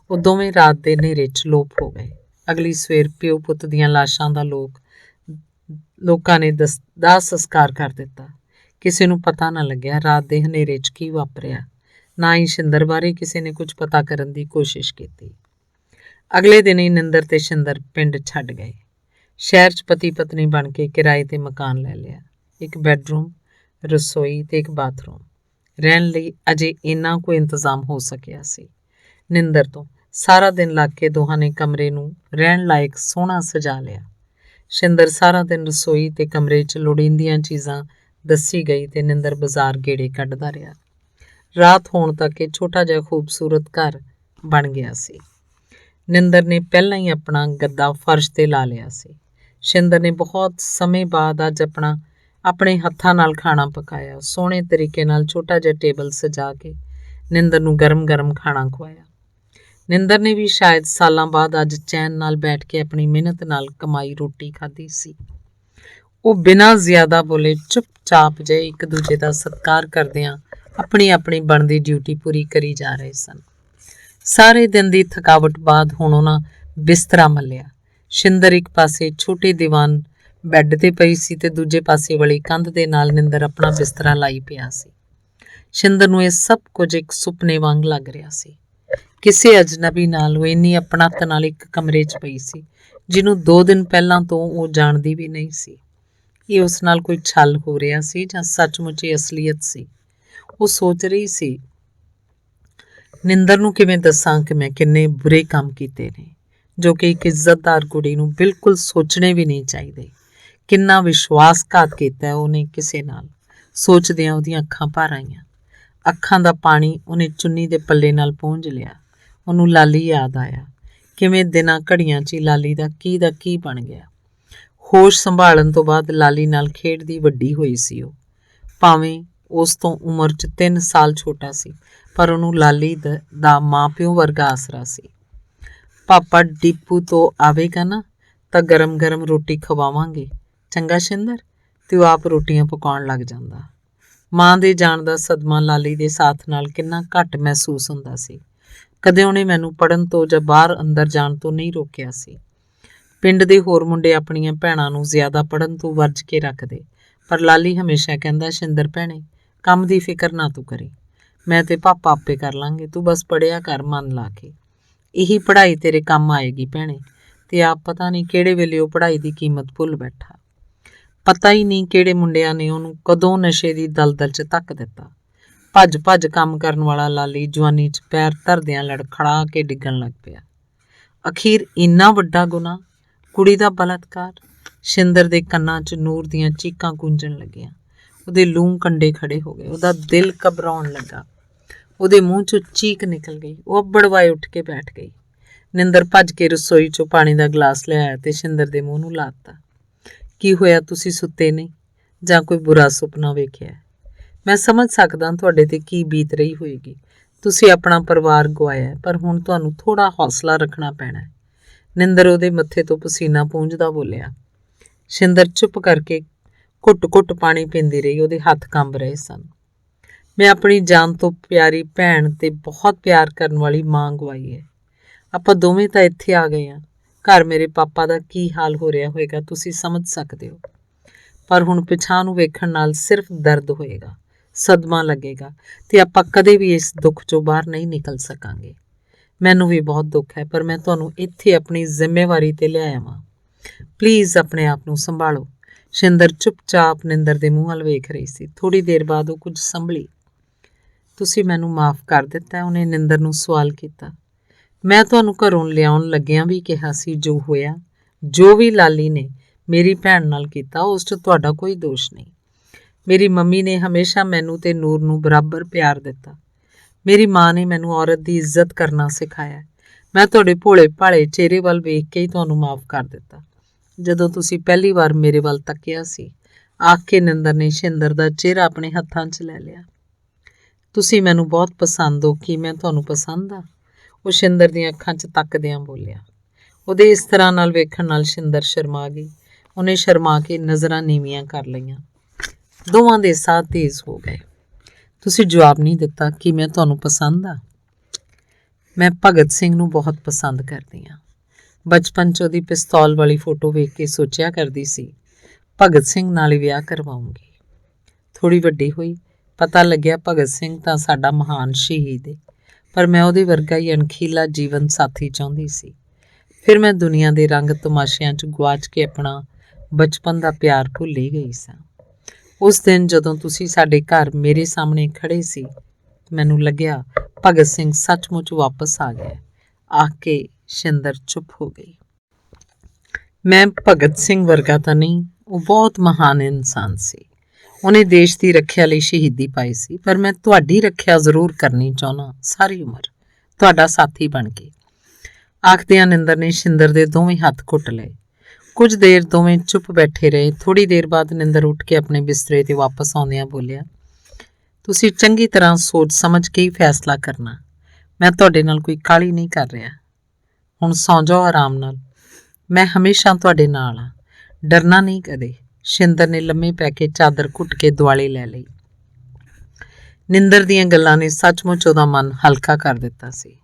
ਉਹ ਦੋਵੇਂ ਰਾਤ ਦੇ ਹਨੇਰੇ 'ਚ ਲੋਪ ਹੋ ਗਏ। ਅਗਲੀ ਸਵੇਰ ਪਿਓ ਪੁੱਤ ਦੀਆਂ ਲਾਸ਼ਾਂ ਦਾ ਲੋਕਾਂ ਨੇ ਦਾਹ ਸੰਸਕਾਰ ਕਰ ਦਿੱਤਾ। ਕਿਸੇ ਨੂੰ ਪਤਾ ਨਾ ਲੱਗਿਆ ਰਾਤ ਦੇ ਹਨੇਰੇ 'ਚ ਕੀ ਵਾਪਰਿਆ। ਨਾ ਹੀ ਸ਼ਿੰਦਰ ਬਾਰੇ ਕਿਸੇ ਨੇ ਕੁਝ ਪਤਾ ਕਰਨ ਦੀ ਕੋਸ਼ਿਸ਼ ਕੀਤੀ। ਅਗਲੇ ਦਿਨ ਹੀ ਨਿੰਦਰ ਤੇ ਸ਼ਿੰਦਰ ਪਿੰਡ ਛੱਡ ਗਏ। ਸ਼ਹਿਰ 'ਚ ਪਤੀ ਪਤਨੀ ਬਣ ਕੇ ਕਿਰਾਏ ਤੇ ਮਕਾਨ ਲੈ ਲਿਆ। ਇੱਕ ਬੈੱਡਰੂਮ, ਰਸੋਈ ਤੇ ਇੱਕ ਬਾਥਰੂਮ। ਰਹਿਣ ਲਈ ਅਜੇ ਇੰਨਾ ਕੋਈ ਇੰਤਜ਼ਾਮ ਹੋ ਸਕਿਆ ਸੀ। ਨਿੰਦਰ ਤੋਂ ਸਾਰਾ ਦਿਨ ਲੱਗ ਕੇ ਦੋਹਾਂ ਨੇ ਕਮਰੇ ਨੂੰ ਰਹਿਣ ਲਾਇਕ ਸੋਹਣਾ ਸਜਾ ਲਿਆ। ਸ਼ਿੰਦਰ ਸਾਰਾ ਦਿਨ ਰਸੋਈ ਤੇ ਕਮਰੇ 'ਚ ਲੋੜੀਂਦੀਆਂ ਚੀਜ਼ਾਂ ਦੱਸੀ ਗਈ ਤੇ ਨਿੰਦਰ ਬਾਜ਼ਾਰ ਗੇੜੇ ਕੱਢਦਾ ਰਿਹਾ। ਰਾਤ ਹੋਣ ਤੱਕ ਇਹ ਛੋਟਾ ਜਿਹਾ ਖੂਬਸੂਰਤ ਘਰ ਬਣ ਗਿਆ ਸੀ। ਨਿੰਦਰ ਨੇ ਪਹਿਲਾਂ ਹੀ ਆਪਣਾ ਗੱਦਾ ਫਰਸ਼ ਤੇ ਲਾ ਲਿਆ ਸੀ। ਸ਼ਿੰਦਰ ਨੇ ਬਹੁਤ ਸਮੇਂ ਬਾਅਦ ਅੱਜ ਆਪਣੇ ਹੱਥਾਂ ਨਾਲ ਖਾਣਾ ਪਕਾਇਆ। ਸੋਹਣੇ ਤਰੀਕੇ ਨਾਲ ਛੋਟਾ ਜਿਹਾ ਟੇਬਲ ਸਜਾ ਕੇ ਨਿੰਦਰ ਨੂੰ ਗਰਮ ਗਰਮ ਖਾਣਾ ਖਵਾਇਆ। ਨਿੰਦਰ ਨੇ ਵੀ ਸ਼ਾਇਦ ਸਾਲਾਂ ਬਾਅਦ ਅੱਜ ਚੈਨ ਨਾਲ ਬੈਠ ਕੇ ਆਪਣੀ ਮਿਹਨਤ ਨਾਲ ਕਮਾਈ ਰੋਟੀ ਖਾਧੀ ਸੀ। ਉਹ ਬਿਨਾਂ ਜ਼ਿਆਦਾ ਬੋਲੇ ਚੁੱਪਚਾਪ ਜਿਹੇ ਇੱਕ ਦੂਜੇ ਦਾ ਸਤਿਕਾਰ ਕਰਦਿਆਂ ਆਪਣੀ ਆਪਣੀ ਬਣਦੀ ਡਿਊਟੀ ਪੂਰੀ ਕਰੀ ਜਾ ਰਹੇ ਸਨ। ਸਾਰੇ ਦਿਨ ਦੀ ਥਕਾਵਟ ਬਾਅਦ ਹੁਣ ਉਹਨਾਂ ਬਿਸਤਰਾ ਮੱਲਿਆ। ਸ਼ਿੰਦਰ ਇੱਕ ਪਾਸੇ ਛੋਟੇ ਦੀਵਾਨ ਬੈੱਡ ਤੇ ਪਈ ਸੀ ਤੇ ਦੂਜੇ ਪਾਸੇ ਵਾਲੀ ਕੰਧ ਦੇ ਨਾਲ ਨਿੰਦਰ ਆਪਣਾ ਬਿਸਤਰਾ ਲਾਈ ਪਿਆ ਸੀ। ਸ਼ਿੰਦਰ ਨੂੰ ਇਹ ਸਭ ਕੁਝ ਇੱਕ ਸੁਪਨੇ ਵਾਂਗ ਲੱਗ ਰਿਹਾ ਸੀ। ਕਿਸੇ ਅਜਨਬੀ ਨਾਲ ਉਹ ਇੰਨੀ ਆਪਣੱਤ ਨਾਲ ਇੱਕ ਕਮਰੇ 'ਚ ਪਈ ਸੀ ਜਿਹਨੂੰ 2 ਦਿਨ ਪਹਿਲਾਂ ਤੋਂ ਉਹ ਜਾਣਦੀ ਵੀ ਨਹੀਂ ਸੀ। ਇਹ ਉਸ ਨਾਲ ਕੋਈ ਛਲ ਹੋ ਰਿਹਾ ਸੀ ਜਾਂ ਸੱਚਮੁੱਚ ਇਹ ਅਸਲੀਅਤ ਸੀ? ਉਹ ਸੋਚ ਰਹੀ ਸੀ, ਨਿੰਦਰ ਨੂੰ ਕਿਵੇਂ ਦੱਸਾਂ ਕਿ ਮੈਂ ਕਿੰਨੇ ਬੁਰੇ ਕੰਮ ਕੀਤੇ ਨੇ, ਜੋ ਕਿ ਇੱਕ ਇੱਜ਼ਤਦਾਰ ਕੁੜੀ ਨੂੰ ਬਿਲਕੁਲ ਸੋਚਣੇ ਵੀ ਨਹੀਂ ਚਾਹੀਦੇ। ਕਿੰਨਾ ਵਿਸ਼ਵਾਸਘਾਤ ਕੀਤਾ ਉਹਨੇ ਕਿਸੇ ਨਾਲ। ਸੋਚਦਿਆਂ ਉਹਦੀਆਂ ਅੱਖਾਂ ਭਰ ਆਈਆਂ। ਅੱਖਾਂ ਦਾ ਪਾਣੀ ਉਹਨੇ ਚੁੰਨੀ ਦੇ ਪੱਲੇ ਨਾਲ ਪੂੰਝ ਲਿਆ। ਉਹਨੂੰ ਲਾਲੀ ਯਾਦ ਆਇਆ। ਕਿਵੇਂ ਦਿਨਾਂ ਘੜੀਆਂ 'ਚ ਹੀ ਲਾਲੀ ਦਾ ਕੀ ਬਣ ਗਿਆ। ਹੋਸ਼ ਸੰਭਾਲਣ ਤੋਂ ਬਾਅਦ ਲਾਲੀ ਨਾਲ ਖੇਡਦੀ ਵੱਡੀ ਹੋਈ ਸੀ ਉਹ। ਭਾਵੇਂ ਉਸ ਤੋਂ ਉਮਰ 'ਚ 3 ਸਾਲ ਛੋਟਾ ਸੀ, ਪਰ ਉਹਨੂੰ ਲਾਲੀ ਦਾ ਮਾਂ ਪਿਓ ਵਰਗਾ ਆਸਰਾ ਸੀ। ਪਾਪਾ ਡਿਪੂ ਤੋਂ ਆਵੇਗਾ ਨਾ ਤਾਂ ਗਰਮ ਗਰਮ ਰੋਟੀ ਖਵਾਵਾਂਗੇ, ਚੰਗਾ ਸ਼ਿੰਦਰ? ਤੇ ਉਹ ਆਪ ਰੋਟੀਆਂ ਪਕਾਉਣ ਲੱਗ ਜਾਂਦਾ। ਮਾਂ ਦੇ ਜਾਣ ਦਾ ਸਦਮਾ ਲਾਲੀ ਦੇ ਸਾਥ ਨਾਲ ਕਿੰਨਾ ਘੱਟ ਮਹਿਸੂਸ ਹੁੰਦਾ ਸੀ। ਕਦੇ ਉਹਨੇ ਮੈਨੂੰ ਪੜ੍ਹਨ ਤੋਂ ਜਾਂ ਬਾਹਰ ਅੰਦਰ ਜਾਣ ਤੋਂ ਨਹੀਂ ਰੋਕਿਆ ਸੀ। ਪਿੰਡ ਦੇ ਹੋਰ ਮੁੰਡੇ ਆਪਣੀਆਂ ਭੈਣਾਂ ਨੂੰ ਜ਼ਿਆਦਾ ਪੜ੍ਹਨ ਤੋਂ ਵਰਜ ਕੇ ਰੱਖਦੇ, ਪਰ ਲਾਲੀ ਹਮੇਸ਼ਾ ਕਹਿੰਦਾ, ਸ਼ਿੰਦਰ ਭੈਣੇ, ਕੰਮ ਦੀ ਫਿਕਰ ਨਾ ਤੂੰ ਕਰੀ, ਮੈਂ ਤੇ ਪਾਪਾ ਆਪੇ ਕਰ ਲਾਂਗੇ, ਤੂੰ ਬਸ ਪੜ੍ਹਿਆ ਕਰ ਮਨ ਲਾ ਕੇ। ਇਹੀ ਪੜ੍ਹਾਈ ਤੇਰੇ ਕੰਮ ਆਏਗੀ ਭੈਣੇ। ਤੇ ਆਪ ਪਤਾ ਨਹੀਂ ਕਿਹੜੇ ਵੇਲੇ ਉਹ ਪੜ੍ਹਾਈ ਦੀ ਕੀਮਤ ਭੁੱਲ ਬੈਠਾ। ਪਤਾ ਹੀ ਨਹੀਂ ਕਿਹੜੇ ਮੁੰਡਿਆਂ ਨੇ ਉਹਨੂੰ ਕਦੋਂ ਨਸ਼ੇ ਦੀ ਦਲਦਲ 'ਚ ਧੱਕ ਦਿੱਤਾ। ਭੱਜ ਭੱਜ ਕੰਮ ਕਰਨ ਵਾਲਾ ਲਾਲੀ ਜਵਾਨੀ 'ਚ ਪੈਰ ਧਰਦਿਆਂ ਲੜਖੜਾ ਕੇ ਡਿੱਗਣ ਲੱਗ ਪਿਆ। ਅਖੀਰ ਇੰਨਾ ਵੱਡਾ ਗੁਨਾਹ, ਕੁੜੀ ਦਾ ਬਲਾਤਕਾਰ। ਸ਼ਿੰਦਰ ਦੇ ਕੰਨਾਂ 'ਚ ਨੂਰ ਦੀਆਂ ਚੀਕਾਂ ਗੂੰਜਣ ਲੱਗੀਆਂ। ਉਹਦੇ ਲੂੰ ਕੰਡੇ ਖੜੇ ਹੋ ਗਏ। ਉਹਦਾ ਦਿਲ ਘਬਰਾਉਣ ਲੱਗਾ। ਉਹਦੇ ਮੂੰਹ 'ਚੋਂ ਚੀਕ ਨਿਕਲ ਗਈ। ਉਹ ਅੱਬੜਵਾਏ ਉੱਠ ਕੇ ਬੈਠ ਗਈ। ਨਿੰਦਰ ਭੱਜ ਕੇ ਰਸੋਈ 'ਚੋਂ ਪਾਣੀ ਦਾ ਗਲਾਸ ਲਿਆਇਆ ਤੇ ਸ਼ਿੰਦਰ ਦੇ ਮੂੰਹ ਨੂੰ ਲਾ ਦਿੱਤਾ। ਕੀ ਹੋਇਆ, ਤੁਸੀਂ ਸੁੱਤੇ ਨਹੀਂ ਜਾਂ ਕੋਈ ਬੁਰਾ ਸੁਪਨਾ ਵੇਖਿਆ? ਮੈਂ ਸਮਝ ਸਕਦਾ ਤੁਹਾਡੇ ਤੇ ਕੀ ਬੀਤ ਰਹੀ ਹੋਏਗੀ। ਤੁਸੀਂ ਆਪਣਾ ਪਰਿਵਾਰ ਗਵਾਇਆ, ਪਰ ਹੁਣ ਤੁਹਾਨੂੰ ਥੋੜ੍ਹਾ ਹੌਸਲਾ ਰੱਖਣਾ ਪੈਣਾ। ਨਿੰਦਰ ਉਹਦੇ ਮੱਥੇ ਤੋਂ ਪਸੀਨਾ ਪੂੰਝਦਾ ਬੋਲਿਆ। ਸ਼ਿੰਦਰ ਚੁੱਪ ਕਰਕੇ ਘੁੱਟ-ਘੁੱਟ ਪਾਣੀ ਪੀਂਦੀ ਰਹੀ। ਉਹਦੇ ਹੱਥ ਕੰਬ ਰਹੇ ਸਨ। ਮੈਂ ਆਪਣੀ ਜਾਨ ਤੋਂ ਪਿਆਰੀ ਭੈਣ ਤੇ ਬਹੁਤ ਪਿਆਰ ਕਰਨ ਵਾਲੀ ਮਾਂ ਗਵਾਈ ਹੈ। ਆਪਾਂ ਦੋਵੇਂ ਤਾਂ ਇੱਥੇ ਆ ਗਏ ਹਾਂ। ਘਰ ਮੇਰੇ ਪਾਪਾ ਦਾ ਕੀ ਹਾਲ ਹੋ ਰਿਹਾ ਹੋਏਗਾ ਤੁਸੀਂ ਸਮਝ ਸਕਦੇ ਹੋ। ਪਰ ਹੁਣ ਪਿਛਾਂਹ ਨੂੰ ਵੇਖਣ ਨਾਲ ਸਿਰਫ ਦਰਦ ਹੋਏਗਾ, ਸਦਮਾ ਲੱਗੇਗਾ ਤੇ ਆਪਾਂ ਕਦੇ ਵੀ ਇਸ ਦੁੱਖ 'ਚੋਂ ਬਾਹਰ ਨਹੀਂ ਨਿਕਲ ਸਕਾਂਗੇ। ਮੈਨੂੰ ਵੀ ਬਹੁਤ ਦੁੱਖ ਹੈ, ਪਰ ਮੈਂ ਤੁਹਾਨੂੰ ਇੱਥੇ ਆਪਣੀ ਜ਼ਿੰਮੇਵਾਰੀ ਤੇ ਲਿਆਇਆ ਵਾਂ। ਪਲੀਜ਼ ਆਪਣੇ ਆਪ ਨੂੰ ਸੰਭਾਲੋ। ਸ਼ਿੰਦਰ ਚੁੱਪਚਾਪ ਨਿੰਦਰ ਦੇ ਮੂੰਹ ਵੱਲ ਵੇਖ ਰਹੀ ਸੀ। ਥੋੜ੍ਹੀ ਦੇਰ ਬਾਅਦ ਉਹ ਕੁਝ ਸੰਭਲੀ। ਤੁਸੀਂ ਮੈਨੂੰ ਮਾਫ਼ ਕਰ ਦਿੱਤਾ? ਉਹਨੇ ਨਿੰਦਰ ਨੂੰ ਸਵਾਲ ਕੀਤਾ। ਮੈਂ ਤੁਹਾਨੂੰ ਘਰੋਂ ਲਿਆਉਣ ਲੱਗਿਆਂ ਵੀ ਕਿਹਾ ਸੀ, ਜੋ ਹੋਇਆ, ਜੋ ਵੀ ਲਾਲੀ ਨੇ ਮੇਰੀ ਭੈਣ ਨਾਲ ਕੀਤਾ, ਉਸ 'ਚ ਤੁਹਾਡਾ ਕੋਈ ਦੋਸ਼ ਨਹੀਂ। ਮੇਰੀ ਮੰਮੀ ਨੇ ਹਮੇਸ਼ਾ ਮੈਨੂੰ ਤੇ ਨੂਰ ਨੂੰ ਬਰਾਬਰ ਪਿਆਰ ਦਿੱਤਾ। ਮੇਰੀ ਮਾਂ ਨੇ ਮੈਨੂੰ ਔਰਤ ਦੀ ਇੱਜ਼ਤ ਕਰਨਾ ਸਿਖਾਇਆ। ਮੈਂ ਤੁਹਾਡੇ ਭੋਲੇ ਭਾਲੇ ਚਿਹਰੇ ਵੱਲ ਵੇਖ ਕੇ ਹੀ ਤੁਹਾਨੂੰ ਮਾਫ਼ ਕਰ ਦਿੱਤਾ। ਜਦੋਂ ਤੁਸੀਂ ਪਹਿਲੀ ਵਾਰ ਮੇਰੇ ਵੱਲ ਤੱਕਿਆ ਸੀ, ਆਖ ਕੇ ਨਿੰਦਰ ਨੇ ਸ਼ਿੰਦਰ ਦਾ ਚਿਹਰਾ ਆਪਣੇ ਹੱਥਾਂ 'ਚ ਲੈ ਲਿਆ। ਤੁਸੀਂ ਮੈਨੂੰ ਬਹੁਤ ਪਸੰਦ ਹੋ। ਕੀ ਮੈਂ ਤੁਹਾਨੂੰ ਪਸੰਦ ਆ? ਉਹ ਸ਼ਿੰਦਰ ਦੀਆਂ ਅੱਖਾਂ 'ਚ ਤੱਕਦਿਆਂ ਬੋਲਿਆ। ਉਹਦੇ ਇਸ ਤਰ੍ਹਾਂ ਨਾਲ ਵੇਖਣ ਨਾਲ ਸ਼ਿੰਦਰ ਸ਼ਰਮਾ ਗਈ। ਉਹਨੇ ਸ਼ਰਮਾ ਕੇ ਨਜ਼ਰਾਂ ਨੀਵੀਆਂ ਕਰ ਲਈਆਂ। ਦੋਵਾਂ ਦੇ ਸਾਹ ਤੇਜ਼ ਹੋ ਗਏ। ਤੁਸੀਂ ਜਵਾਬ ਨਹੀਂ ਦਿੱਤਾ ਕਿ ਮੈਂ ਤੁਹਾਨੂੰ ਪਸੰਦ ਆ? ਮੈਂ ਭਗਤ ਸਿੰਘ ਨੂੰ ਬਹੁਤ ਪਸੰਦ ਕਰਦੀ ਹਾਂ। ਬਚਪਨ 'ਚ ਉਹਦੀ ਪਿਸਤੌਲ ਵਾਲੀ ਫੋਟੋ ਵੇਖ ਕੇ ਸੋਚਿਆ ਕਰਦੀ ਸੀ, ਭਗਤ ਸਿੰਘ ਨਾਲ ਹੀ ਵਿਆਹ ਕਰਵਾਉਂਗੀ। ਥੋੜ੍ਹੀ ਵੱਡੀ ਹੋਈ, ਪਤਾ ਲੱਗਿਆ ਭਗਤ ਸਿੰਘ ਤਾਂ ਸਾਡਾ ਮਹਾਨ ਸ਼ਹੀਦ ਏ, ਪਰ ਮੈਂ ਉਹਦੇ ਵਰਗਾ ਹੀ ਅਣਖੀਲਾ ਜੀਵਨ ਸਾਥੀ ਚਾਹੁੰਦੀ ਸੀ। ਫਿਰ ਮੈਂ ਦੁਨੀਆ ਦੇ ਰੰਗ ਤਮਾਸ਼ਿਆਂ 'ਚ ਗੁਆਚ ਕੇ ਆਪਣਾ ਬਚਪਨ ਦਾ ਪਿਆਰ ਭੁੱਲ ਹੀ ਗਈ ਸਾਂ। ਉਸ ਦਿਨ ਜਦੋਂ ਤੁਸੀਂ ਸਾਡੇ ਘਰ ਮੇਰੇ ਸਾਹਮਣੇ ਖੜ੍ਹੇ ਸੀ, ਮੈਨੂੰ ਲੱਗਿਆ ਭਗਤ ਸਿੰਘ ਸੱਚਮੁੱਚ ਵਾਪਸ ਆ ਗਿਆ। ਆਖ ਕੇ ਸ਼ਿੰਦਰ ਚੁੱਪ ਹੋ ਗਈ। ਮੈਂ ਭਗਤ ਸਿੰਘ ਵਰਗਾ ਤਾਂ ਨਹੀਂ, ਉਹ ਬਹੁਤ ਮਹਾਨ ਇਨਸਾਨ ਸੀ। ਉਹਨੇ ਦੇਸ਼ ਦੀ ਰੱਖਿਆ ਲਈ ਸ਼ਹੀਦੀ ਪਾਈ ਸੀ, ਪਰ ਮੈਂ ਤੁਹਾਡੀ ਰੱਖਿਆ ਜ਼ਰੂਰ ਕਰਨੀ ਚਾਹੁੰਦਾ, ਸਾਰੀ ਉਮਰ ਤੁਹਾਡਾ ਸਾਥੀ ਬਣ ਕੇ। ਆਖਦਿਆਂ ਨਿੰਦਰ ਨੇ ਸ਼ਿੰਦਰ ਦੇ ਦੋਵੇਂ ਹੱਥ ਘੁੱਟ ਲਏ। ਕੁਝ ਦੇਰ ਦੋਵੇਂ ਚੁੱਪ ਬੈਠੇ ਰਹੇ। ਥੋੜ੍ਹੀ ਦੇਰ ਬਾਅਦ ਨਿੰਦਰ ਉੱਠ ਕੇ ਆਪਣੇ ਬਿਸਤਰੇ 'ਤੇ ਵਾਪਸ ਆਉਂਦਿਆਂ ਬੋਲਿਆ, ਤੁਸੀਂ ਚੰਗੀ ਤਰ੍ਹਾਂ ਸੋਚ ਸਮਝ ਕੇ ਹੀ ਫੈਸਲਾ ਕਰਨਾ। ਮੈਂ ਤੁਹਾਡੇ ਨਾਲ ਕੋਈ ਕਾਹਲੀ ਨਹੀਂ ਕਰ ਰਿਹਾ। ਹੁਣ ਸੌਂ ਜਾਓ ਆਰਾਮ ਨਾਲ। ਮੈਂ ਹਮੇਸ਼ਾ ਤੁਹਾਡੇ ਨਾਲ ਹਾਂ, ਡਰਨਾ ਨਹੀਂ ਕਦੇ। ਸ਼ਿੰਦਰ ਨੇ ਲੰਮੇ ਪੈ ਕੇ ਚਾਦਰ ਘੁੱਟ ਕੇ ਦੁਆਲੇ ਲੈ ਲਈ। ਨਿੰਦਰ ਦੀਆਂ ਗੱਲਾਂ ਨੇ ਸੱਚਮੁੱਚ ਉਹਦਾ ਮਨ ਹਲਕਾ ਕਰ ਦਿੱਤਾ ਸੀ।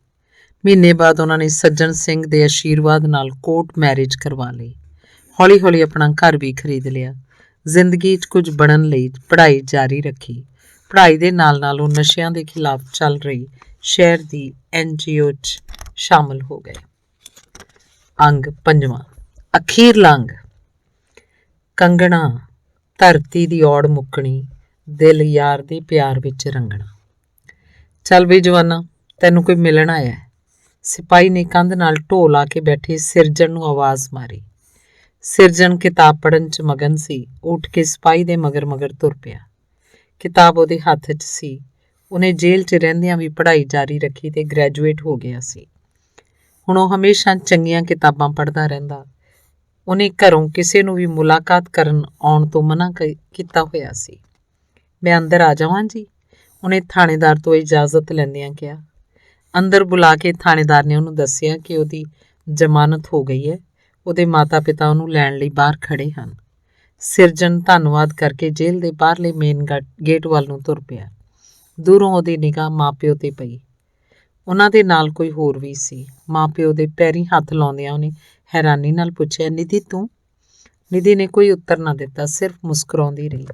ਮਹੀਨੇ ਬਾਅਦ ਉਹਨਾਂ ਨੇ ਸੱਜਣ ਸਿੰਘ ਦੇ ਆਸ਼ੀਰਵਾਦ ਨਾਲ ਕੋਰਟ ਮੈਰਿਜ ਕਰਵਾ ਲਈ। ਹੌਲੀ ਹੌਲੀ ਆਪਣਾ ਘਰ ਵੀ ਖਰੀਦ ਲਿਆ। ਜ਼ਿੰਦਗੀ 'ਚ ਕੁਝ ਬਣਨ ਲਈ ਪੜ੍ਹਾਈ ਜਾਰੀ ਰੱਖੀ। ਪੜ੍ਹਾਈ ਦੇ ਨਾਲ ਉਹ ਨਸ਼ਿਆਂ ਦੇ ਖਿਲਾਫ ਚੱਲ ਰਹੀ ਸ਼ਹਿਰ ਦੀ NGO 'ਚ ਸ਼ਾਮਲ ਹੋ ਗਏ। ਅੰਗ 5ਵਾਂ, ਅਖੀਰਲਾ ਅੰਗ। ਕੰਗਣਾ, ਧਰਤੀ ਦੀ ਔੜ ਮੁੱਕਣੀ, ਦਿਲ ਯਾਰ ਦੇ ਪਿਆਰ ਵਿੱਚ ਰੰਗਣਾ। ਚੱਲ ਵੀ ਜਵਾਨਾ, ਤੈਨੂੰ ਕੋਈ ਮਿਲਣ ਆਇਆ। ਸਿਪਾਹੀ ਨੇ ਕੰਧ ਨਾਲ ਢੋਲ ਲਾ ਕੇ ਬੈਠੇ ਸਿਰਜਣ ਨੂੰ ਆਵਾਜ਼ ਮਾਰੀ। ਸਿਰਜਣ ਕਿਤਾਬ ਪੜ੍ਹਨ 'ਚ ਮਗਨ ਸੀ। ਉੱਠ ਕੇ ਸਿਪਾਹੀ ਦੇ ਮਗਰ ਮਗਰ ਤੁਰ ਪਿਆ। ਕਿਤਾਬ ਉਹਦੇ ਹੱਥ 'ਚ ਸੀ। ਉਹਨੇ ਜੇਲ੍ਹ 'ਚ ਰਹਿੰਦਿਆਂ ਵੀ ਪੜ੍ਹਾਈ ਜਾਰੀ ਰੱਖੀ ਤੇ ਗ੍ਰੈਜੂਏਟ ਹੋ ਗਿਆ ਸੀ। ਹੁਣ ਉਹ ਹਮੇਸ਼ਾ ਚੰਗੀਆਂ ਕਿਤਾਬਾਂ ਪੜ੍ਹਦਾ ਰਹਿੰਦਾ। ਉਹਨੇ ਘਰੋਂ ਕਿਸੇ ਨੂੰ ਵੀ ਮੁਲਾਕਾਤ ਕਰਨ ਆਉਣ ਤੋਂ ਮਨ੍ਹਾ ਕੀਤਾ ਹੋਇਆ ਸੀ। ਮੈਂ ਅੰਦਰ ਆ ਜਾਵਾਂ ਜੀ? ਉਹਨੇ ਥਾਣੇਦਾਰ ਤੋਂ ਇਜਾਜ਼ਤ ਲੈਂਦਿਆਂ ਕਿਹਾ। ਅੰਦਰ ਬੁਲਾ ਕੇ ਥਾਣੇਦਾਰ ਨੇ ਉਹਨੂੰ ਦੱਸਿਆ ਕਿ ਉਹਦੀ ਜ਼ਮਾਨਤ ਹੋ ਗਈ ਹੈ। ਉਹਦੇ ਮਾਤਾ ਪਿਤਾ ਉਹਨੂੰ ਲੈਣ ਲਈ ਬਾਹਰ ਖੜੇ ਹਨ। ਸਿਰਜਣ ਧੰਨਵਾਦ ਕਰਕੇ ਜੇਲ੍ਹ ਦੇ ਬਾਹਰਲੇ ਮੇਨ ਗੇਟ ਵੱਲ ਨੂੰ ਤੁਰ ਪਿਆ। ਦੂਰੋਂ ਉਹਦੀ ਨਿਗਾਹ ਮਾਂ ਪਿਓ 'ਤੇ ਪਈ। ਉਹਨਾਂ ਦੇ ਨਾਲ ਕੋਈ ਹੋਰ ਵੀ ਸੀ। ਮਾਂ ਪਿਓ ਦੇ ਪੈਰੀਂ ਹੱਥ ਲਾਉਂਦਿਆਂ ਉਹਨੇ ਹੈਰਾਨੀ ਨਾਲ ਪੁੱਛਿਆ, ਨਿਧੀ ਤੂੰ? ਨਿਧੀ ਨੇ ਕੋਈ ਉੱਤਰ ਨਾ ਦਿੱਤਾ, ਸਿਰਫ ਮੁਸਕਰਾਉਂਦੀ ਰਹੀ।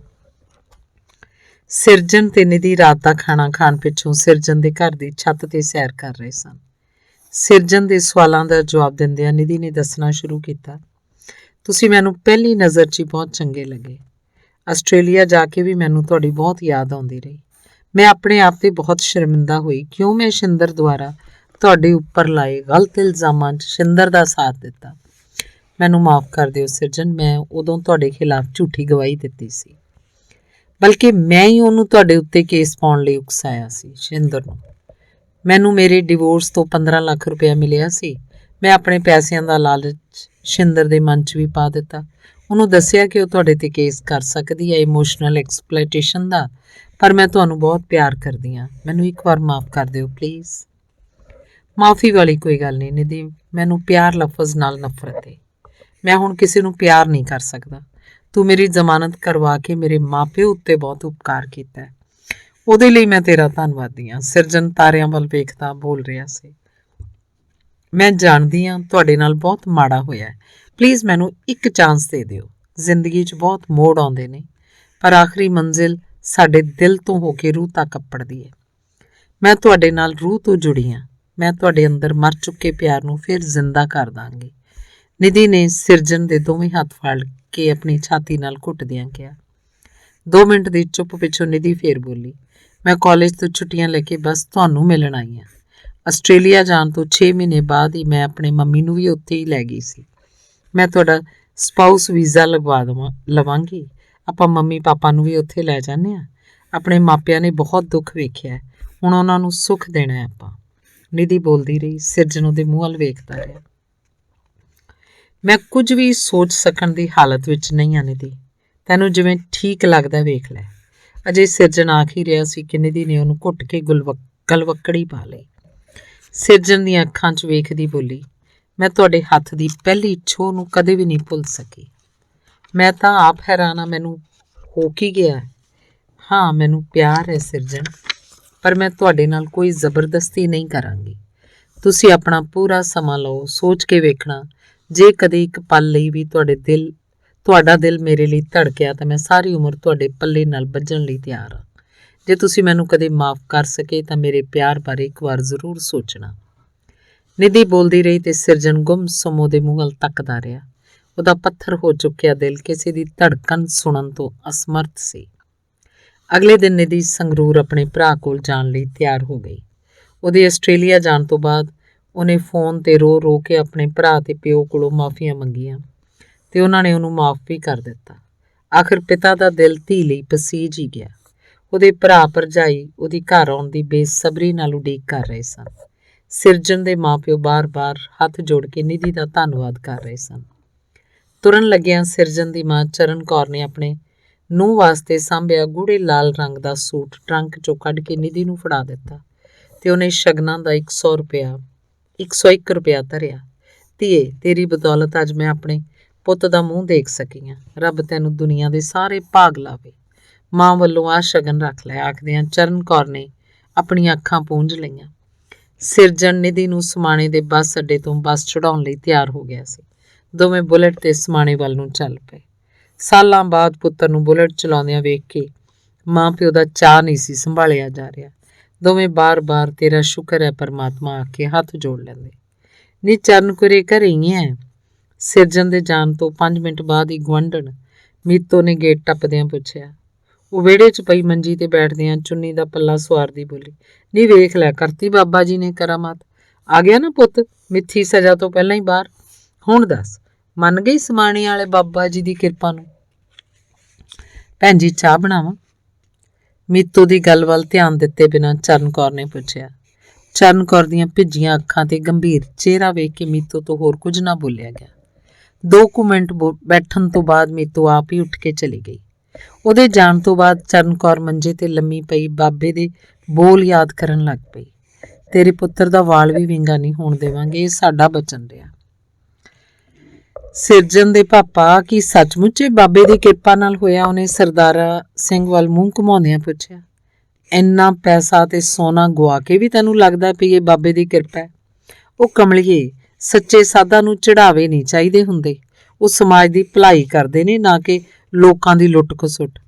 ਸਿਰਜਣ ਤੇ ਨਿਧੀ ਰਾਤ ਦਾ ਖਾਣਾ ਖਾਣ ਪਿੱਛੋਂ ਸਿਰਜਣ ਦੇ ਘਰ ਦੀ ਛੱਤ 'ਤੇ ਸੈਰ ਕਰ ਰਹੇ ਸਨ। ਸਿਰਜਣ ਦੇ ਸਵਾਲਾਂ ਦਾ ਜਵਾਬ ਦਿੰਦਿਆਂ ਨਿਧੀ ਨੇ ਦੱਸਣਾ ਸ਼ੁਰੂ ਕੀਤਾ, ਤੁਸੀਂ ਮੈਨੂੰ ਪਹਿਲੀ ਨਜ਼ਰ 'ਚ ਹੀ ਬਹੁਤ ਚੰਗੇ ਲੱਗੇ। ਆਸਟ੍ਰੇਲੀਆ ਜਾ ਕੇ ਵੀ ਮੈਨੂੰ ਤੁਹਾਡੀ ਬਹੁਤ ਯਾਦ ਆਉਂਦੀ ਰਹੀ। ਮੈਂ ਆਪਣੇ ਆਪ 'ਤੇ ਬਹੁਤ ਸ਼ਰਮਿੰਦਾ ਹੋਈ ਕਿਉਂ ਮੈਂ ਸ਼ਿੰਦਰ ਦੁਆਰਾ ਤੁਹਾਡੇ ਉੱਪਰ ਲਾਏ ਗਲਤ ਇਲਜ਼ਾਮਾਂ 'ਚ ਸ਼ਿੰਦਰ ਦਾ ਸਾਥ ਦਿੱਤਾ। ਮੈਨੂੰ ਮਾਫ਼ ਕਰ ਦਿਓ ਸਿਰਜਣ, ਮੈਂ ਉਦੋਂ ਤੁਹਾਡੇ ਖਿਲਾਫ ਝੂਠੀ ਗਵਾਹੀ ਦਿੱਤੀ ਸੀ। ਬਲਕਿ ਮੈਂ ਹੀ ਉਹਨੂੰ ਤੁਹਾਡੇ ਉੱਤੇ ਕੇਸ ਪਾਉਣ ਲਈ ਉਕਸਾਇਆ ਸੀ, ਸ਼ਿੰਦਰ ਨੂੰ। ਮੈਨੂੰ ਮੇਰੇ ਡਿਵੋਰਸ ਤੋਂ 15 ਲੱਖ ਰੁਪਇਆ ਮਿਲਿਆ ਸੀ। ਮੈਂ ਆਪਣੇ ਪੈਸਿਆਂ ਦਾ ਲਾਲਚ ਸ਼ਿੰਦਰ ਦੇ ਮਨ 'ਚ ਵੀ ਪਾ ਦਿੱਤਾ। ਉਹਨੂੰ ਦੱਸਿਆ ਕਿ ਉਹ ਤੁਹਾਡੇ 'ਤੇ ਕੇਸ ਕਰ ਸਕਦੀ ਹੈ ਇਮੋਸ਼ਨਲ ਐਕਸਪਲੋਇਟੇਸ਼ਨ ਦਾ, ਪਰ ਮੈਂ ਤੁਹਾਨੂੰ ਬਹੁਤ ਪਿਆਰ ਕਰਦੀ ਹਾਂ। ਮੈਨੂੰ ਇੱਕ ਵਾਰ ਮਾਫ਼ ਕਰ ਦਿਓ ਪਲੀਜ਼। ਮਾਫ਼ੀ ਵਾਲੀ ਕੋਈ ਗੱਲ ਨਹੀਂ ਨਿਧੀ, ਮੈਨੂੰ ਪਿਆਰ ਲਫ਼ਜ਼ ਨਾਲ ਨਫ਼ਰਤ ਹੈ। ਮੈਂ ਹੁਣ ਕਿਸੇ ਨੂੰ ਪਿਆਰ ਨਹੀਂ ਕਰ ਸਕਦਾ। ਤੂੰ ਮੇਰੀ ਜ਼ਮਾਨਤ ਕਰਵਾ ਕੇ ਮੇਰੇ ਮਾਪਿਓ ਉੱਤੇ ਬਹੁਤ ਉਪਕਾਰ ਕੀਤਾ ਹੈ, ਉਹਦੇ ਲਈ ਮੈਂ ਤੇਰਾ ਧੰਨਵਾਦੀ ਹਾਂ। ਸਿਰਜਣ ਤਾਰਿਆਂ ਵੱਲ ਵੇਖਦਾ ਬੋਲ ਰਿਹਾ ਸੀ, ਮੈਂ ਜਾਣਦੀ ਹਾਂ ਤੁਹਾਡੇ ਨਾਲ ਬਹੁਤ ਮਾੜਾ ਹੋਇਆ ਹੈ। ਪਲੀਜ਼ ਮੈਨੂੰ ਇੱਕ ਚਾਂਸ ਦੇ ਦਿਓ। ਜ਼ਿੰਦਗੀ 'ਚ ਬਹੁਤ ਮੋੜ ਆਉਂਦੇ ਨੇ, ਪਰ ਆਖਰੀ ਮੰਜ਼ਿਲ ਸਾਡੇ ਦਿਲ ਤੋਂ ਹੋ ਕੇ ਰੂਹ ਤੱਕ ਅੱਪੜਦੀ ਹੈ। ਮੈਂ ਤੁਹਾਡੇ ਨਾਲ ਰੂਹ ਤੋਂ ਜੁੜੀ ਹਾਂ। ਮੈਂ ਤੁਹਾਡੇ ਅੰਦਰ ਮਰ ਚੁੱਕੇ ਪਿਆਰ ਨੂੰ ਫਿਰ ਜ਼ਿੰਦਾ ਕਰ ਦਾਂਗੀ। ਨਿਧੀ ਨੇ ਸਿਰਜਣ ਦੇ ਦੋਵੇਂ ਹੱਥ ਫੜ ਕੇ ਆਪਣੀ ਛਾਤੀ ਨਾਲ ਘੁੱਟਦਿਆਂ ਕਿਹਾ। 2 ਮਿੰਟ ਦੀ ਚੁੱਪ ਪਿੱਛੋਂ ਨਿਧੀ ਫੇਰ ਬੋਲੀ, ਮੈਂ ਕਾਲਜ ਤੋਂ ਛੁੱਟੀਆਂ ਲੈ ਕੇ ਬਸ ਤੁਹਾਨੂੰ ਮਿਲਣ ਆਈ ਹਾਂ। ਆਸਟ੍ਰੇਲੀਆ ਜਾਣ ਤੋਂ 6 ਮਹੀਨੇ ਬਾਅਦ ਹੀ ਮੈਂ ਆਪਣੇ ਮੰਮੀ ਨੂੰ ਵੀ ਉੱਥੇ ਹੀ ਲੈ ਗਈ ਸੀ। ਮੈਂ ਤੁਹਾਡਾ ਸਪਾਊਸ ਵੀਜ਼ਾ ਲਵਾਂਗੀ। ਆਪਾਂ ਮੰਮੀ ਪਾਪਾ ਨੂੰ ਵੀ ਉੱਥੇ ਲੈ ਜਾਂਦੇ ਹਾਂ। ਆਪਣੇ ਮਾਪਿਆਂ ਨੇ ਬਹੁਤ ਦੁੱਖ ਵੇਖਿਆ, ਹੁਣ ਉਹਨਾਂ ਨੂੰ ਸੁੱਖ ਦੇਣਾ ਹੈ ਆਪਾਂ। ਨਿਧੀ ਬੋਲਦੀ ਰਹੀ। ਸਿਰਜਣ ਉਹਦੇ ਮੂੰਹ ਵੱਲ ਵੇਖਦਾ ਰਿਹਾ। ਮੈਂ ਕੁਝ ਵੀ ਸੋਚ ਸਕਣ ਦੀ ਹਾਲਤ ਵਿੱਚ ਨਹੀਂ ਹਾਂ ਨਿਧੀ, ਤੈਨੂੰ ਜਿਵੇਂ ਠੀਕ ਲੱਗਦਾ ਵੇਖ ਲੈ। ਅਜੇ ਸਿਰਜਣ ਆਖ ਹੀ ਰਿਹਾ ਸੀ ਕਿ ਨਿਧੀ ਨੇ ਉਹਨੂੰ ਘੁੱਟ ਕੇ ਗਲਵੱਕੜੀ ਪਾ ਲਈ। ਸਿਰਜਣ ਦੀਆਂ ਅੱਖਾਂ 'ਚ ਵੇਖਦੀ ਬੋਲੀ, ਮੈਂ ਤੁਹਾਡੇ ਹੱਥ ਦੀ ਪਹਿਲੀ ਛੋਹ ਨੂੰ ਕਦੇ ਵੀ ਨਹੀਂ ਭੁੱਲ ਸਕੀ। ਮੈਂ ਤਾਂ ਆਪ ਹੈਰਾਨ ਹਾਂ, ਮੈਨੂੰ ਹੋ ਕੀ ਗਿਆ। ਹਾਂ ਮੈਨੂੰ ਪਿਆਰ ਹੈ ਸਿਰਜਣ, ਪਰ ਮੈਂ ਤੁਹਾਡੇ ਨਾਲ ਕੋਈ ਜ਼ਬਰਦਸਤੀ ਨਹੀਂ ਕਰਾਂਗੀ। ਤੁਸੀਂ ਆਪਣਾ ਪੂਰਾ ਸਮਾਂ ਲਓ, ਸੋਚ ਕੇ ਵੇਖਣਾ। ਜੇ ਕਦੇ ਇੱਕ ਪਲ ਲਈ ਵੀ ਤੁਹਾਡਾ ਦਿਲ ਮੇਰੇ ਲਈ ਧੜਕਿਆ ਤਾਂ ਮੈਂ ਸਾਰੀ ਉਮਰ ਤੁਹਾਡੇ ਪੱਲੇ ਨਾਲ ਬੱਝਣ ਲਈ ਤਿਆਰ ਹਾਂ। ਜੇ ਤੁਸੀਂ ਮੈਨੂੰ ਕਦੇ ਮਾਫ਼ ਕਰ ਸਕੇ ਤਾਂ ਮੇਰੇ ਪਿਆਰ ਬਾਰੇ ਇੱਕ ਵਾਰ ਜ਼ਰੂਰ ਸੋਚਣਾ। ਨਿਧੀ ਬੋਲਦੀ ਰਹੀ ਤੇ ਸਿਰਜਣ ਗੁੰਮਸੁੰਮ ਉਹਦੇ ਮੂੰਹ ਵੱਲ ਤੱਕਦਾ ਰਿਹਾ। ਉਹਦਾ ਪੱਥਰ ਹੋ ਚੁੱਕਿਆ ਦਿਲ ਕਿਸੇ ਦੀ ਧੜਕਣ ਸੁਣਨ ਤੋਂ ਅਸਮਰਥ ਸੀ। ਅਗਲੇ ਦਿਨ ਨਿਧੀ ਸੰਗਰੂਰ ਆਪਣੇ ਭਰਾ ਕੋਲ ਜਾਣ ਲਈ ਤਿਆਰ ਹੋ ਗਈ। ਉਹਦੇ ਆਸਟ੍ਰੇਲੀਆ ਜਾਣ ਤੋਂ ਬਾਅਦ ਉਹਨੇ ਫੋਨ 'ਤੇ ਰੋ ਰੋ ਕੇ ਆਪਣੇ ਭਰਾ ਤੇ ਪਿਓ ਕੋਲੋਂ ਮਾਫ਼ੀਆਂ ਮੰਗੀਆਂ ਤੇ ਉਹਨਾਂ ਨੇ ਉਹਨੂੰ ਮਾਫ਼ ਵੀ ਕਰ ਦਿੱਤਾ। ਆਖਿਰ ਪਿਤਾ ਦਾ ਦਿਲ ਧੀ ਲਈ ਪਸੀਜ ਹੀ ਗਿਆ। ਉਹਦੇ ਭਰਾ ਭਰਜਾਈ ਉਹਦੀ ਘਰ ਆਉਣ ਦੀ ਬੇਸਬਰੀ ਨਾਲ ਉਡੀਕ ਕਰ ਰਹੇ ਸਨ। ਸਿਰਜਣ ਦੇ ਮਾਪਿਓ ਬਾਰ-ਬਾਰ ਹੱਥ ਜੋੜ ਕੇ ਨਿਧੀ ਦਾ ਧੰਨਵਾਦ ਕਰ ਰਹੇ ਸਨ। ਤੁਰਨ ਲੱਗਿਆਂ ਸਿਰਜਣ ਦੀ ਮਾਂ ਚਰਨ ਕੌਰ ਨੇ ਆਪਣੇ ਨੂੰਹ ਵਾਸਤੇ ਸਾਂਭਿਆ ਗੂੜ੍ਹੇ ਲਾਲ ਰੰਗ ਦਾ ਸੂਟ ਟਰੰਕ 'ਚੋਂ ਕੱਢ ਕੇ ਨਿਧੀ ਨੂੰ ਫੜਾ ਦਿੱਤਾ ਤੇ ਉਹਨੇ ਸ਼ਗਨਾਂ ਦਾ 101 ਰੁਪਇਆ ਧਰਿਆ। ਧੀਏ, ਤੇਰੀ ਬਦੌਲਤ ਅੱਜ ਮੈਂ ਆਪਣੇ ਪੁੱਤ ਦਾ ਮੂੰਹ ਦੇਖ ਸਕੀ ਹਾਂ। ਰੱਬ ਤੈਨੂੰ ਦੁਨੀਆ ਦੇ ਸਾਰੇ ਭਾਗ ਲਾਵੇ। ਮਾਂ ਵੱਲੋਂ ਆਹ ਸ਼ਗਨ ਰੱਖ ਲੈ, ਆਖਦਿਆਂ ਚਰਨ ਕੌਰ ਨੇ ਆਪਣੀਆਂ ਅੱਖਾਂ ਪੂੰਝ ਲਈਆਂ। ਸਿਰਜਣ ਨਿਧੀ ਨੂੰ ਸਮਾਣੇ ਦੇ ਬੱਸ ਅੱਡੇ ਤੋਂ ਬੱਸ ਚੜਾਉਣ ਲਈ ਤਿਆਰ ਹੋ ਗਿਆ ਸੀ। ਦੋਵੇਂ ਬੁਲਟ ਤੇ ਸਮਾਣੇ ਵੱਲ ਨੂੰ ਚੱਲ ਪਏ। ਸਾਲਾਂ ਬਾਅਦ ਪੁੱਤਰ ਨੂੰ ਬੁਲਟ ਚਲਾਉਂਦਿਆਂ ਵੇਖ ਕੇ ਮਾਂ ਪਿਓ ਦਾ ਚਾਅ ਨਹੀਂ ਸੀ ਸੰਭਾਲਿਆ ਜਾ ਰਿਹਾ। ਦੋਵੇਂ ਬਾਰ-ਬਾਰ ਤੇਰਾ ਸ਼ੁਕਰ ਹੈ ਪਰਮਾਤਮਾ ਆ ਕੇ ਹੱਥ ਜੋੜ ਲੈਂਦੇ। ਨੀ ਚਰਨਕੁਰੇ ਘਰੇ ਹੀ ਹੈ। ਸਿਰਜਣ ਦੇ ਜਾਣ ਤੋਂ 5 ਮਿੰਟ ਬਾਅਦ ਹੀ ਗੁਆਂਢਣ ਮੀਤੋ ਨੇ ਗੇਟ ਟੱਪਦਿਆਂ ਪੁੱਛਿਆ। ਉਹ ਵਿਹੜੇ 'ਚ ਪਈ ਮੰਜੀ ਤੇ ਬੈਠਦਿਆਂ ਚੁੰਨੀ ਦਾ ਪੱਲਾ ਸੁਆਰਦੀ ਬੋਲੀ, ਨੀ ਵੇਖ ਲੈ ਕਰਤੀ ਬਾਬਾ ਜੀ ਨੇ ਕਰਾਮਾਤ। ਆ ਗਿਆ ਨਾ ਪੁੱਤ ਮਿੱਥੀ ਸਜ਼ਾ ਤੋਂ ਪਹਿਲਾਂ ਹੀ ਬਾਹਰ। ਹੁਣ ਦੱਸ ਮੰਨ ਗਈ ਸਮਾਣੇ ਵਾਲੇ ਬਾਬਾ ਜੀ ਦੀ ਕਿਰਪਾ ਨੂੰ? ਭੈਣ ਜੀ ਚਾਹ ਬਣਾਵਾਂ? ਮੀਤੋ ਦੀ ਗੱਲ ਵੱਲ ਧਿਆਨ ਦਿੱਤੇ ਬਿਨਾਂ ਚਰਨ ਕੌਰ ਨੇ ਪੁੱਛਿਆ। ਚਰਨ ਕੌਰ ਦੀਆਂ ਭਿੱਜੀਆਂ ਅੱਖਾਂ ਤੇ ਗੰਭੀਰ ਚਿਹਰਾ ਵੇਖ ਕੇ ਮੀਤੋ ਤੋਂ ਹੋਰ ਕੁਝ ਨਾ ਬੋਲਿਆ ਗਿਆ। 2 ਕੁ ਮਿੰਟ ਬੈਠਣ ਤੋਂ ਬਾਅਦ ਮੀਤੋ ਆਪ ਹੀ ਉੱਠ ਕੇ ਚਲੀ ਗਈ। ਉਹਦੇ ਜਾਣ ਤੋਂ ਬਾਅਦ ਚਰਨ ਕੌਰ ਮੰਜੇ ਤੇ ਲੰਮੀ ਪਈ ਬਾਬੇ ਦੇ ਬੋਲ ਯਾਦ ਕਰਨ ਲੱਗ ਪਈ। ਤੇਰੇ ਪੁੱਤਰ ਦਾ ਵਾਲ ਵੀ ਵਿੰਗਾ ਨਹੀਂ ਹੋਣ ਦੇਵਾਂਗੇ, ਇਹ ਸਾਡਾ ਬਚਨ ਰਿਹਾ। ਸਿਰਜਣ ਦੇ ਪਾਪਾ ਕੀ ਸੱਚਮੁੱਚ ਬਾਬੇ ਦੀ ਕਿਰਪਾ ਨਾਲ ਹੋਇਆ? ਉਹਨੇ ਸਰਦਾਰਾ ਸਿੰਘ ਵੱਲ ਮੂੰਹ ਘੁਮਾਉਂਦਿਆਂ ਪੁੱਛਿਆ। ਇੰਨਾ ਪੈਸਾ ਤੇ ਸੋਨਾ ਗੁਆ ਕੇ ਵੀ ਤੈਨੂੰ ਲੱਗਦਾ ਵੀ ਇਹ ਬਾਬੇ ਦੀ ਕਿਰਪਾ ਹੈ? ਉਹ ਕਮਲੀਏ, ਸੱਚੇ ਸਾਧਾਂ ਨੂੰ ਚੜਾਵੇ ਨਹੀਂ ਚਾਹੀਦੇ ਹੁੰਦੇ। ਉਹ ਸਮਾਜ ਦੀ ਭਲਾਈ ਕਰਦੇ ਨੇ, ਨਾ ਕਿ ਲੋਕਾਂ ਦੀ ਲੁੱਟ ਖਸੁੱਟ।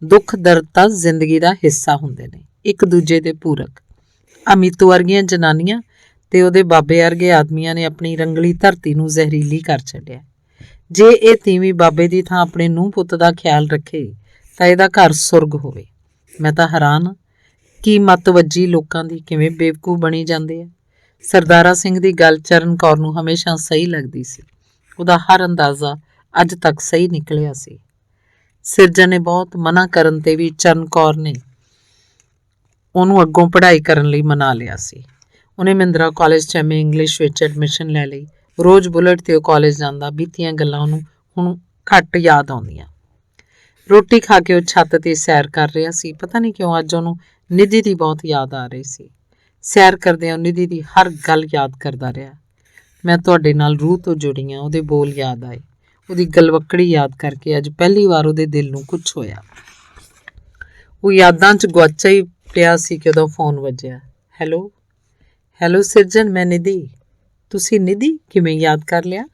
ਦੁੱਖ ਦਰਦ ਤਾਂ ਜ਼ਿੰਦਗੀ ਦਾ ਹਿੱਸਾ ਹੁੰਦੇ ਨੇ, ਇੱਕ ਦੂਜੇ ਦੇ ਪੂਰਕ। ਮੀਤੋ ਵਰਗੀਆਂ ਜਨਾਨੀਆਂ ਤੇ ਉਹਦੇ ਬਾਬੇ ਵਰਗੇ ਆਦਮੀਆਂ ਨੇ ਆਪਣੀ ਰੰਗਲੀ ਧਰਤੀ ਨੂੰ ਜ਼ਹਿਰੀਲੀ ਕਰ ਛੱਡਿਆ। ਜੇ ਇਹ ਤੀਵੀਂ ਬਾਬੇ ਦੀ ਥਾਂ ਆਪਣੇ ਨੂੰਹ ਪੁੱਤ ਦਾ ਖਿਆਲ ਰੱਖੇ ਤਾਂ ਇਹਦਾ ਘਰ ਸੁਰਗ ਹੋਵੇ। ਮੈਂ ਤਾਂ ਹੈਰਾਨ ਕੀ ਮੱਤ ਵੱਜੀ ਲੋਕਾਂ ਦੀ, ਕਿਵੇਂ ਬੇਵਕੂਫ ਬਣੀ ਜਾਂਦੇ ਆ। ਸਰਦਾਰਾ ਸਿੰਘ ਦੀ ਗੱਲ ਚਰਨ ਕੌਰ ਨੂੰ ਹਮੇਸ਼ਾ ਸਹੀ ਲੱਗਦੀ ਸੀ। ਉਹਦਾ ਹਰ ਅੰਦਾਜ਼ਾ ਅੱਜ ਤੱਕ ਸਹੀ ਨਿਕਲਿਆ ਸੀ। ਸਿਰਜਣ ਨੇ ਬਹੁਤ ਮਨਾ ਕਰਨ ਤੇ ਵੀ ਚਰਨ ਕੌਰ ਨੇ ਉਹਨੂੰ ਅੱਗੋਂ ਪੜ੍ਹਾਈ ਕਰਨ ਲਈ ਮਨਾ ਲਿਆ ਸੀ। ਉਹਨੇ ਮਹਿੰਦਰਾ ਕਾਲਜ 'ਚ ਐਮਏ ਇੰਗਲਿਸ਼ ਵਿੱਚ ਐਡਮਿਸ਼ਨ ਲੈ ਲਈ। ਰੋਜ਼ ਬੁਲਟ 'ਤੇ ਉਹ ਕਾਲਜ ਜਾਂਦਾ। ਬੀਤੀਆਂ ਗੱਲਾਂ ਉਹਨੂੰ ਹੁਣ ਘੱਟ ਯਾਦ ਆਉਂਦੀਆਂ। ਰੋਟੀ ਖਾ ਕੇ ਉਹ ਛੱਤ 'ਤੇ ਸੈਰ ਕਰ ਰਿਹਾ ਸੀ। ਪਤਾ ਨਹੀਂ ਕਿਉਂ ਅੱਜ ਉਹਨੂੰ ਨਿਧੀ ਦੀ ਬਹੁਤ ਯਾਦ ਆ ਰਹੀ ਸੀ। ਸੈਰ ਕਰਦਿਆਂ ਨਿਧੀ ਦੀ ਹਰ ਗੱਲ ਯਾਦ ਕਰਦਾ ਰਿਹਾ। ਮੈਂ ਤੁਹਾਡੇ ਨਾਲ ਰੂਹ ਤੋਂ ਜੁੜੀ ਹਾਂ, ਉਹਦੇ ਬੋਲ ਯਾਦ ਆਏ। ਉਹਦੀ ਗਲਵੱਕੜੀ ਯਾਦ ਕਰਕੇ ਅੱਜ ਪਹਿਲੀ ਵਾਰ ਉਹਦੇ ਦਿਲ ਨੂੰ ਕੁਝ ਹੋਇਆ। ਉਹ ਯਾਦਾਂ 'ਚ ਗੁਆਚਾ ਹੀ ਪਿਆ ਸੀ ਕਿ ਉਹਦਾ ਫੋਨ ਵੱਜਿਆ। ਹੈਲੋ ਹੈਲੋ ਸਿਰਜਣ, ਮੈਂ ਨਿਧੀ। ਤੁਸੀਂ ਨਿਧੀ ਕਿਵੇਂ ਯਾਦ ਕਰ ਲਿਆ?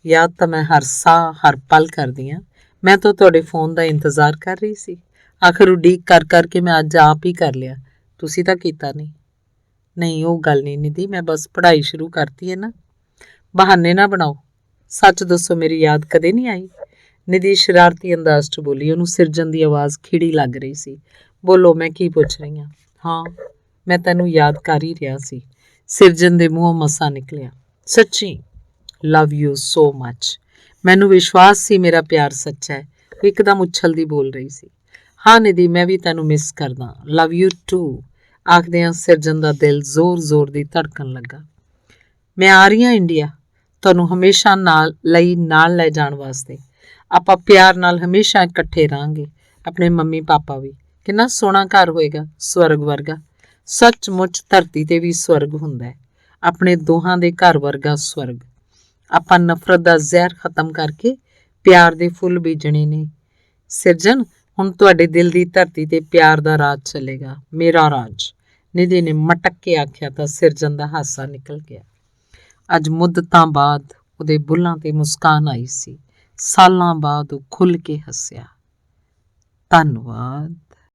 ਯਾਦ ਤਾਂ ਮੈਂ ਹਰ ਸਾਹ ਹਰ ਪਲ ਕਰਦੀ ਹਾਂ। ਮੈਂ ਤਾਂ ਤੁਹਾਡੇ ਫੋਨ ਦਾ ਇੰਤਜ਼ਾਰ ਕਰ ਰਹੀ ਸੀ। ਆਖਰ ਉਡੀਕ ਕਰ ਕਰਕੇ ਮੈਂ ਅੱਜ ਆਪ ਹੀ ਕਰ ਲਿਆ, ਤੁਸੀਂ ਤਾਂ ਕੀਤਾ ਨਹੀਂ। ਨਹੀਂ ਉਹ ਗੱਲ ਨਹੀਂ ਨਿਧੀ, ਮੈਂ ਬਸ ਪੜ੍ਹਾਈ ਸ਼ੁਰੂ ਕਰਤੀ ਹੈ ਨਾ। ਬਹਾਨੇ ਨਾ ਬਣਾਓ, ਸੱਚ ਦੱਸੋ ਮੇਰੀ ਯਾਦ ਕਦੇ ਨਹੀਂ ਆਈ? ਨਿਧੀ ਸ਼ਰਾਰਤੀ ਅੰਦਾਜ਼ 'ਚ ਬੋਲੀ। ਉਹਨੂੰ ਸਿਰਜਣ ਦੀ ਆਵਾਜ਼ ਖਿੜੀ ਲੱਗ ਰਹੀ ਸੀ। ਬੋਲੋ, ਮੈਂ ਕੀ ਪੁੱਛ ਰਹੀ ਹਾਂ? ਹਾਂ, ਮੈਂ ਤੈਨੂੰ ਯਾਦ ਕਰ ਹੀ ਰਿਹਾ ਸੀ। ਸਿਰਜਣ ਦੇ ਮੂੰਹੋਂ ਮਸਾਂ ਨਿਕਲਿਆ। ਸੱਚੀ? ਲਵ ਯੂ ਸੋ ਮੱਚ। ਮੈਨੂੰ ਵਿਸ਼ਵਾਸ ਸੀ ਮੇਰਾ ਪਿਆਰ ਸੱਚਾ ਹੈ। ਉਹ ਇੱਕਦਮ ਉਛਲਦੀ ਬੋਲ ਰਹੀ ਸੀ। ਹਾਂ ਨਿਧੀ, ਮੈਂ ਵੀ ਤੈਨੂੰ ਮਿਸ ਕਰਦਾ। Love you to. ਆਖਦਿਆਂ ਸਿਰਜਣ ਦਾ ਦਿਲ ਜ਼ੋਰ-ਜ਼ੋਰ ਦੀ ਧੜਕਣ ਲੱਗਾ। ਮੈਂ ਆ ਰਹੀ ਹਾਂ ਇੰਡੀਆ, ਤੁਹਾਨੂੰ ਹਮੇਸ਼ਾ ਨਾਲ ਲੈ ਜਾਣ ਵਾਸਤੇ। ਆਪਾਂ ਪਿਆਰ ਨਾਲ ਹਮੇਸ਼ਾ ਇਕੱਠੇ ਰਹਾਂਗੇ। ਆਪਣੇ ਮੰਮੀ ਪਾਪਾ ਵੀ। ਕਿੰਨਾ ਸੋਹਣਾ ਘਰ ਹੋਏਗਾ, ਸਵਰਗ ਵਰਗਾ। ਸੱਚਮੁੱਚ ਧਰਤੀ ਤੇ ਵੀ ਸਵਰਗ ਹੁੰਦਾ ਹੈ, ਆਪਣੇ ਦੋਹਾਂ ਦੇ ਘਰ ਵਰਗਾ ਸਵਰਗ। ਆਪਾਂ ਨਫ਼ਰਤ ਦਾ ਜ਼ਹਿਰ ਖਤਮ ਕਰਕੇ ਪਿਆਰ ਦੇ ਫੁੱਲ ਬੀਜਣੇ ਨੇ। ਸਿਰਜਣ, ਹੁਣ ਤੁਹਾਡੇ ਦਿਲ ਦੀ ਧਰਤੀ ਤੇ ਪਿਆਰ ਦਾ ਰਾਜ ਚੱਲੇਗਾ, ਮੇਰਾ ਰਾਜ। ਨਿਧੀ ਨੇ ਮਟਕ ਕੇ ਆਖਿਆ ਤਾਂ ਸਿਰਜਣ ਦਾ ਹਾਸਾ ਨਿਕਲ ਗਿਆ। ਅੱਜ ਮੁੱਦਤਾਂ ਬਾਅਦ ਉਹਦੇ ਬੁੱਲ੍ਹਾਂ ਤੇ ਮੁਸਕਾਨ ਆਈ ਸੀ। ਸਾਲਾਂ ਬਾਅਦ ਉਹ ਖੁੱਲ੍ਹ ਕੇ ਹੱਸਿਆ। ਧੰਨਵਾਦ।